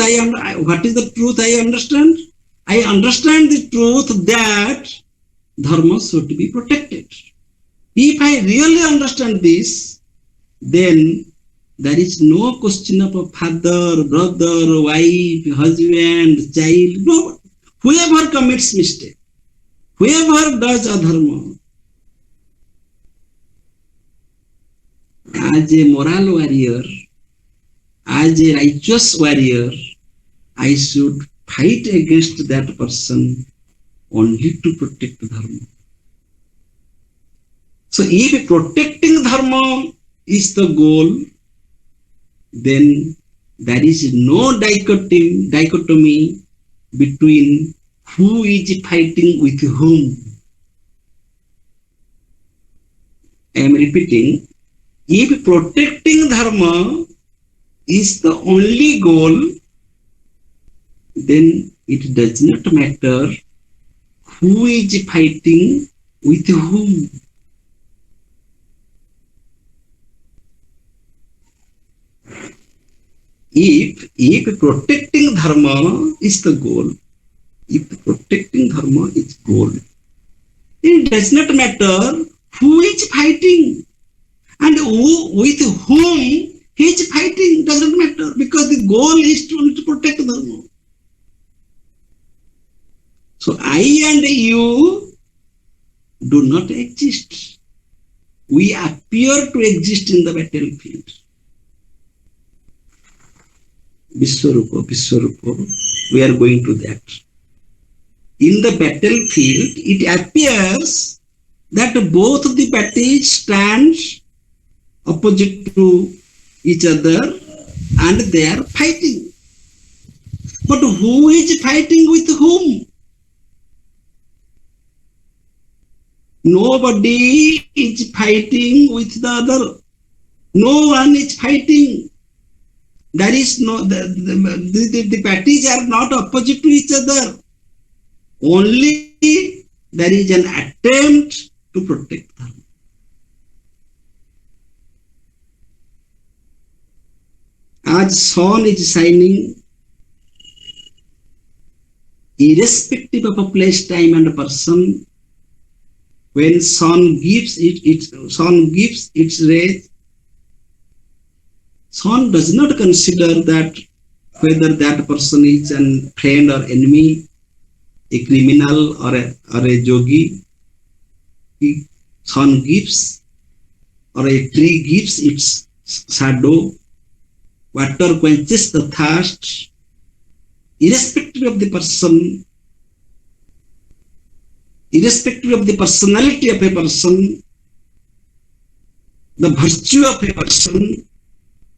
I understand? I understand the truth that dharma should be protected. If I really understand this, then there is no question of a father, brother, wife, husband, child. No. Whoever commits mistake, whoever does adharma, as a moral warrior, as a righteous warrior, I should fight against that person only to protect dharma. So if protecting dharma is the goal, then there is no dichotomy between who is fighting with whom. I am repeating, if protecting dharma is the only goal, then it does not matter who is fighting with whom. If protecting dharma is the goal, if protecting dharma is goal, it does not matter who is fighting and with whom he is fighting, doesn't matter, because the goal is to protect dharma. So I and you do not exist. We appear to exist in the battlefield. Vishwarupa, we are going to that. In the battlefield, it appears that both the parties stand opposite to each other and they are fighting. But who is fighting with whom? Nobody is fighting with the other. No one is fighting. There is no, the parties are not opposite to each other. Only there is an attempt to protect dharma. As sun is shining, irrespective of a place, time, and a person, when sun gives its rays, sun does not consider that whether that person is a friend or enemy, a criminal or a yogi. Sun gives, or a tree gives its shadow. Water quenches the thirst, irrespective of the person, irrespective of the personality of a person, the virtue of a person.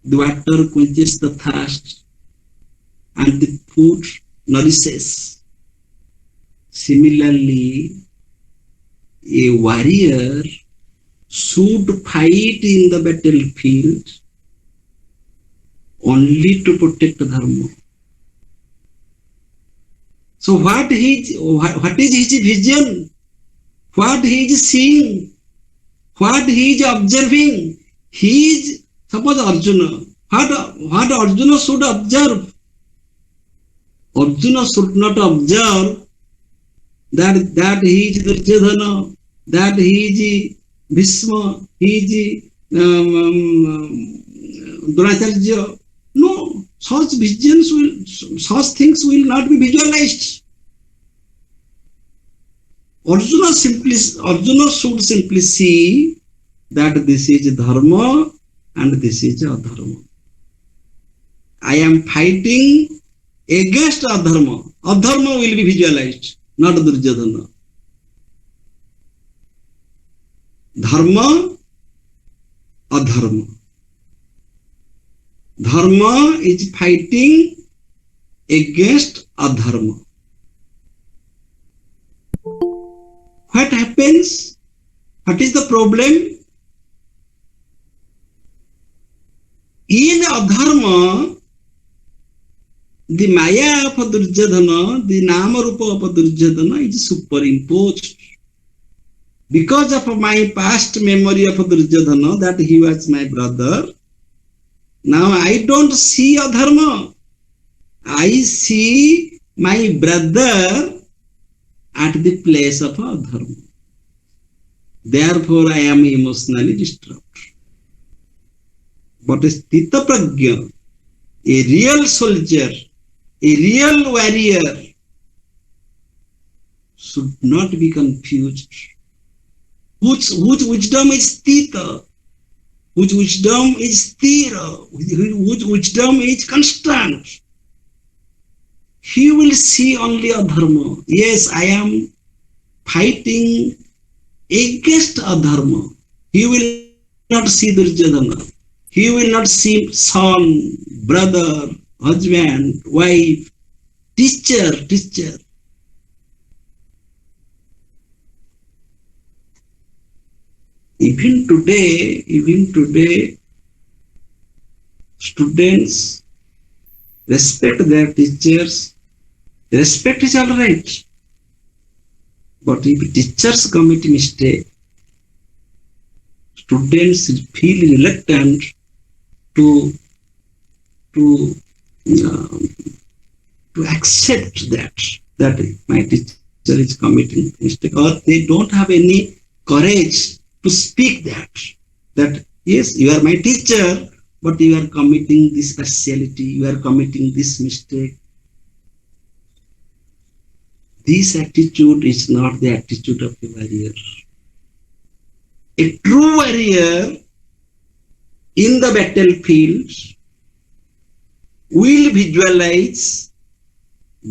The water quenches the thirst and the food nourishes. Similarly, a warrior should fight in the battlefield only to protect dharma. So what is his vision? What he is seeing? What he is observing? He is, suppose Arjuna. What Arjuna should observe? Arjuna should not observe that he is Duryodhana, that he is Bhishma, he is Dronacharya. No, such things will not be visualized. Arjuna should simply see that this is dharma and this is adharma. I am fighting against adharma. Adharma will be visualized, not Duryodhana. Dharma, adharma. Dharma is fighting against adharma. What happens? What is the problem? In adharma, the maya of Duryodhana, the nama rupa of Duryodhana is superimposed. Because of my past memory of Duryodhana, that he was my brother, now I don't see adharma. I see my brother at the place of adharma. Therefore, I am emotionally disturbed. But a sthita prajna, a real soldier, a real warrior, should not be confused. Whose wisdom is sthita, whose wisdom is sthira, whose wisdom is constant. He will see only adharma. Yes, I am fighting against adharma. He will not see Duryodhana. He will not see son, brother, husband, wife, teacher. Even today, students respect their teachers. Respect is all right. But if teachers commit mistake, students feel reluctant to accept that my teacher is committing mistake, or they don't have any courage to speak that yes, you are my teacher, but you are committing this partiality, you are committing this mistake. This attitude is not the attitude of a warrior. A true warrior in the battlefield will visualize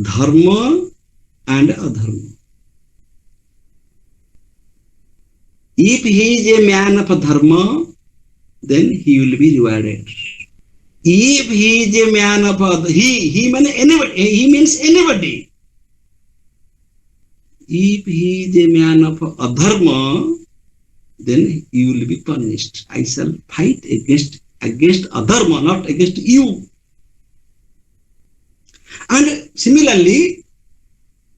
dharma and adharma. If he is a man of dharma, then he will be rewarded. If he is a man of he means anybody. If he is a man of adharma, then he will be punished. I shall fight against adharma, not against you. And similarly,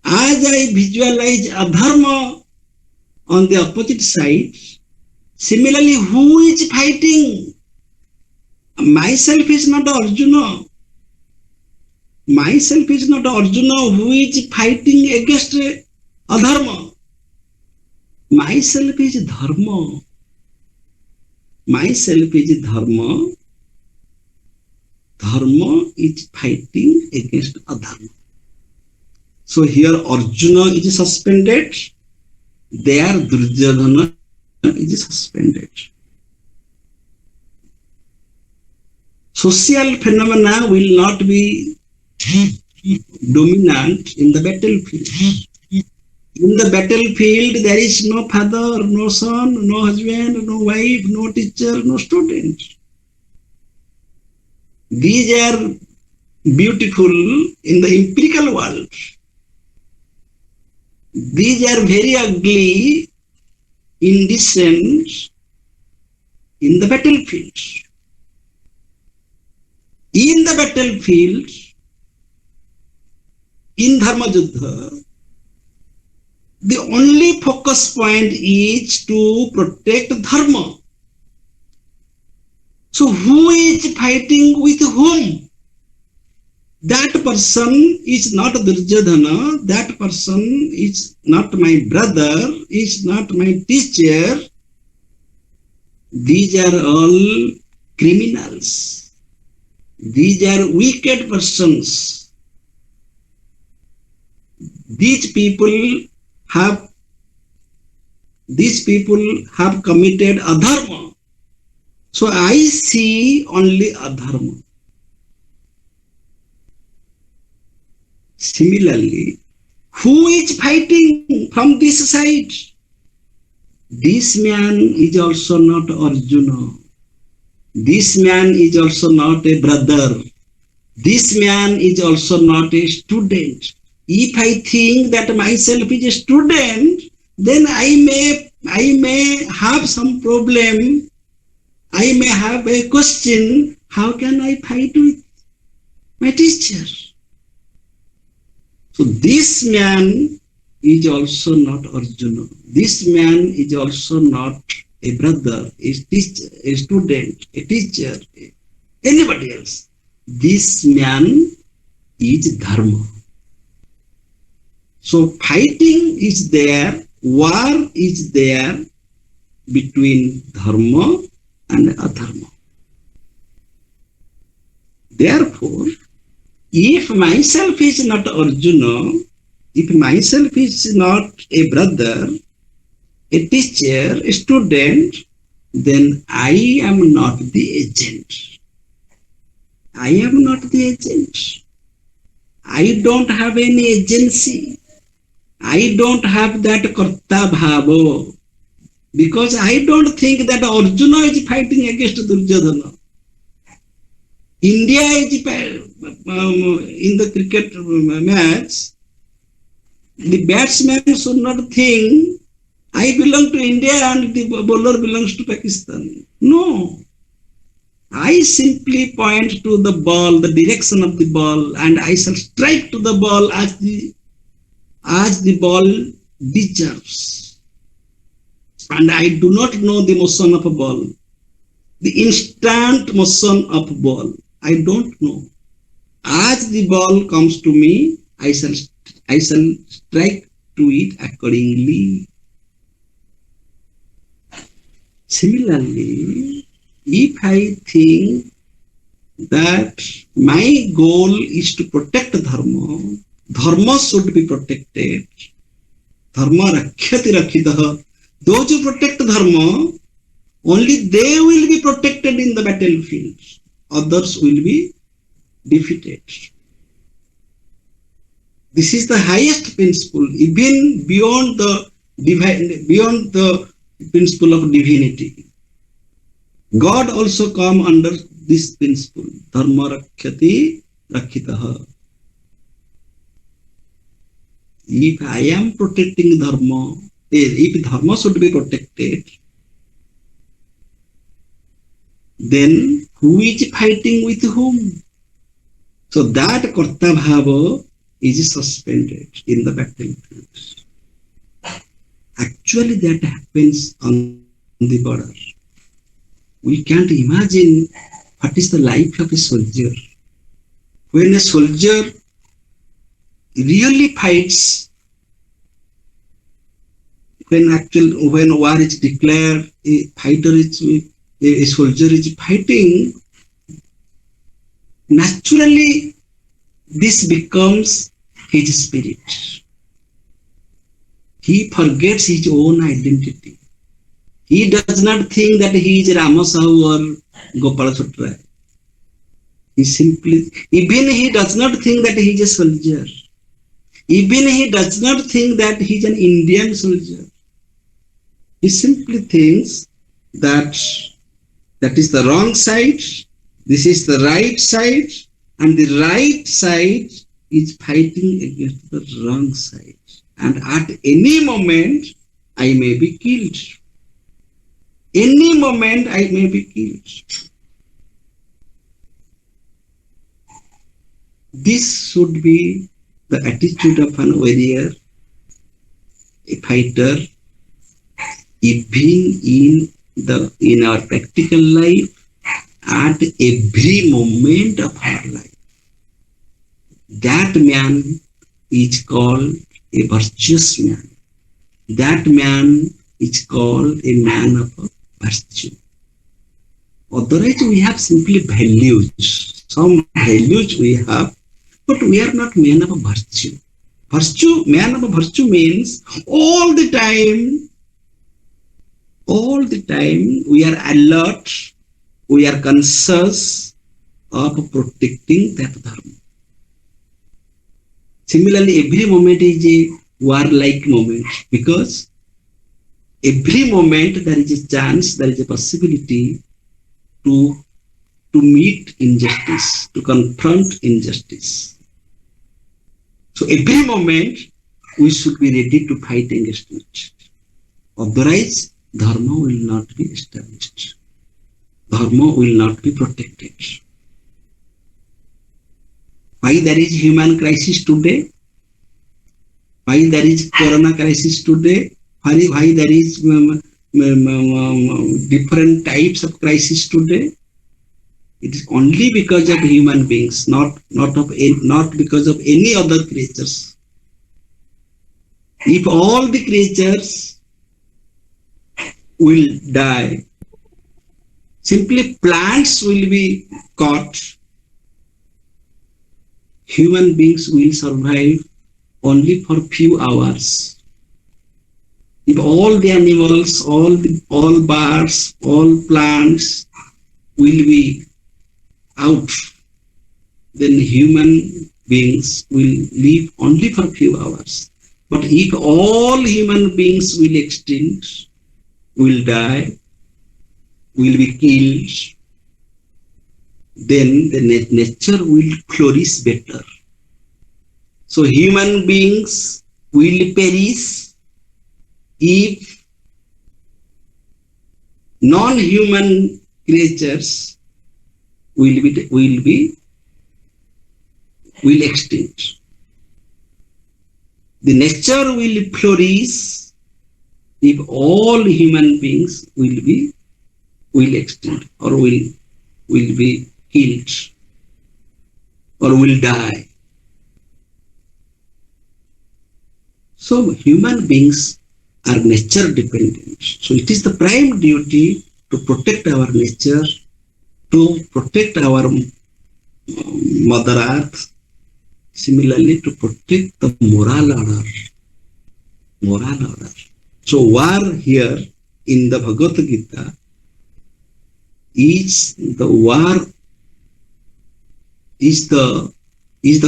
as I visualize adharma on the opposite side, similarly, who is fighting? Myself is not Arjuna. Myself is not Arjuna who is fighting against adharma. Myself is dharma. Myself is dharma. Dharma is fighting against adharma. So here Arjuna is suspended. There Duryodhana is suspended. Social phenomena will not be dominant in the battlefield. In the battlefield, there is no father, no son, no husband, no wife, no teacher, no student. These are beautiful in the empirical world. These are very ugly, indecent in the battlefield. In the battlefield, in Dharma Yuddha, the only focus point is to protect Dharma. So who is fighting with whom? That person is not Duryodhana, that person is not my brother, is not my teacher. These are all criminals. These are wicked persons. These people have committed adharma. So I see only adharma. Similarly, who is fighting from this side? This man is also not Arjuna. This man is also not a brother. This man is also not a student. If I think that myself is a student, then I may have some problem. I may have a question. How can I fight with my teacher? So this man is also not Arjuna. This man is also not a brother, a teacher, a student, a teacher, anybody else. This man is dharma. So fighting is there, war is there between dharma and adharma. Therefore, if myself is not Arjuna, if myself is not a brother, a teacher, a student, then I am not the agent. I am not the agent. I don't have any agency. I don't have that karta bhava. Because I don't think that Arjuna is fighting against Duryodhana. India is in the cricket match. The batsman should not think I belong to India and the bowler belongs to Pakistan. No. I simply point to the ball, the direction of the ball, and I shall strike to the ball as the ball deserves. And I do not know the motion of a ball, the instant motion of a ball. I don't know. As the ball comes to me, I shall strike to it accordingly. Similarly, if I think that my goal is to protect dharma, dharma should be protected. Dharma rakhyati rakhitaha. Those who protect dharma, only they will be protected in the battlefield. Others will be defeated. This is the highest principle, even beyond the principle of divinity. God also come under this principle. Dharma rakhyati rakhitaha. If I am protecting dharma, if dharma should be protected, then who is fighting with whom? So that Karta Bhava is suspended in the battlefield. Actually, that happens on the border. We can't imagine what is the life of a soldier. When a soldier really fights, when war is declared, a soldier is fighting, naturally this becomes his spirit. He forgets his own identity. He does not think that he is Rama Sahu or Gopala Sutra. He simply, even he does not think that he is a soldier. Even he does not think that he is an Indian soldier. He simply thinks that that is the wrong side, this is the right side, and the right side is fighting against the wrong side. And at any moment, I may be killed. Any moment, I may be killed. This should be the attitude of an warrior, a fighter, even in our practical life, at every moment of our life. That man is called a virtuous man. That man is called a man of virtue. Otherwise, we have simply values. Some values we have, but we are not men of virtue. Man of virtue means all the time we are alert, we are conscious of protecting that dharma. Similarly, every moment is a warlike moment, because every moment there is a chance, there is a possibility to meet injustice, to confront injustice. So every moment we should be ready to fight against it. Otherwise, dharma will not be established. Dharma will not be protected. Why there is human crisis today? Why there is corona crisis today? Why there is different types of crisis today? It is only because of human beings, not because of any other creatures. If all the creatures will die, simply plants will be caught, human beings will survive only for few hours. If all the animals, all birds, all plants will be out, then human beings will live only for few hours. But if all human beings will extinct, will die, will be killed, then the nature will flourish better. So human beings will perish if non-human creatures will extinct. The nature will flourish if all human beings will extinct or will be killed or will die. So human beings are nature dependent. So it is the prime duty to protect our nature, to protect our Mother Earth, similarly to protect the moral order. So war here in the Bhagavad Gita is the war, is the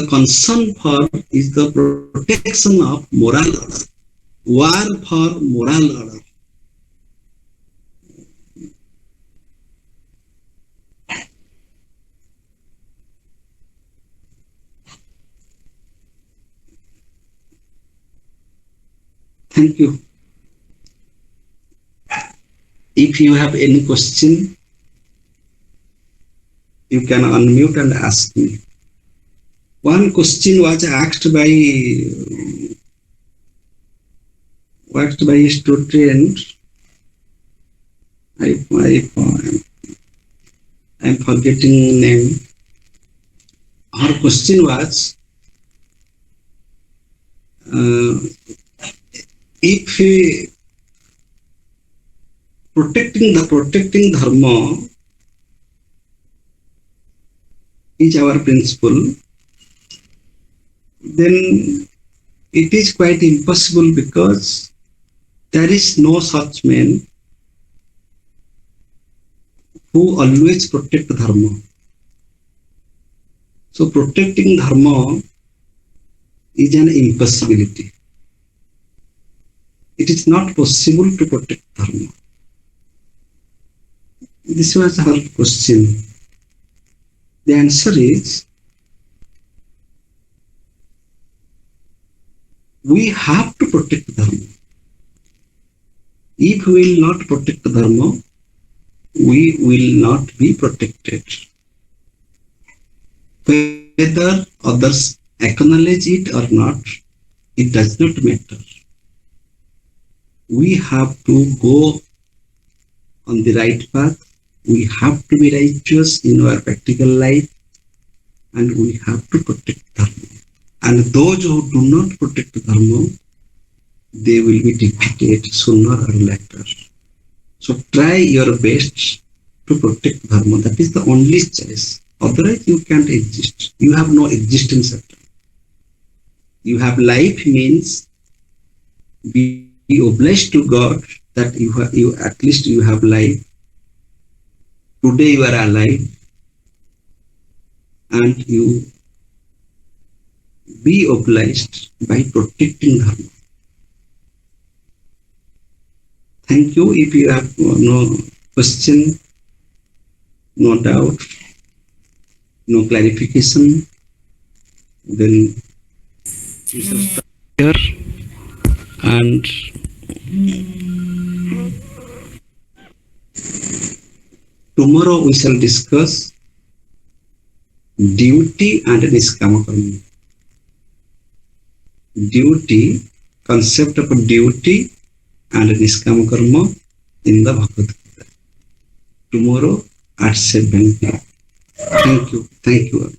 concern for, is the protection of moral order. War for moral order. Thank you. If you have any question, you can unmute and ask me. One question was asked by a student. I'm forgetting name. Her question was, if protecting dharma is our principle, then it is quite impossible, because there is no such man who always protect dharma. So protecting dharma is an impossibility. It is not possible to protect dharma. This was her question. The answer is, we have to protect dharma. If we will not protect dharma, we will not be protected. Whether others acknowledge it or not, it does not matter. We have to go on the right path. We have to be righteous in our practical life, and we have to protect dharma. And those who do not protect dharma, they will be defeated sooner or later. So try your best to protect dharma. That is the only choice. Otherwise, you can't exist. You have no existence at all. You have life means be obliged to God that you at least you have life. Today you are alive, and you be obliged by protecting dharma. Thank you. If you have no question, no doubt, no clarification, then we shall stop here, and tomorrow we shall discuss duty and niskama karma. Duty, concept of duty and niskama karma in the Bhagavad Gita. Tomorrow at 7 p.m. Thank you. Thank you.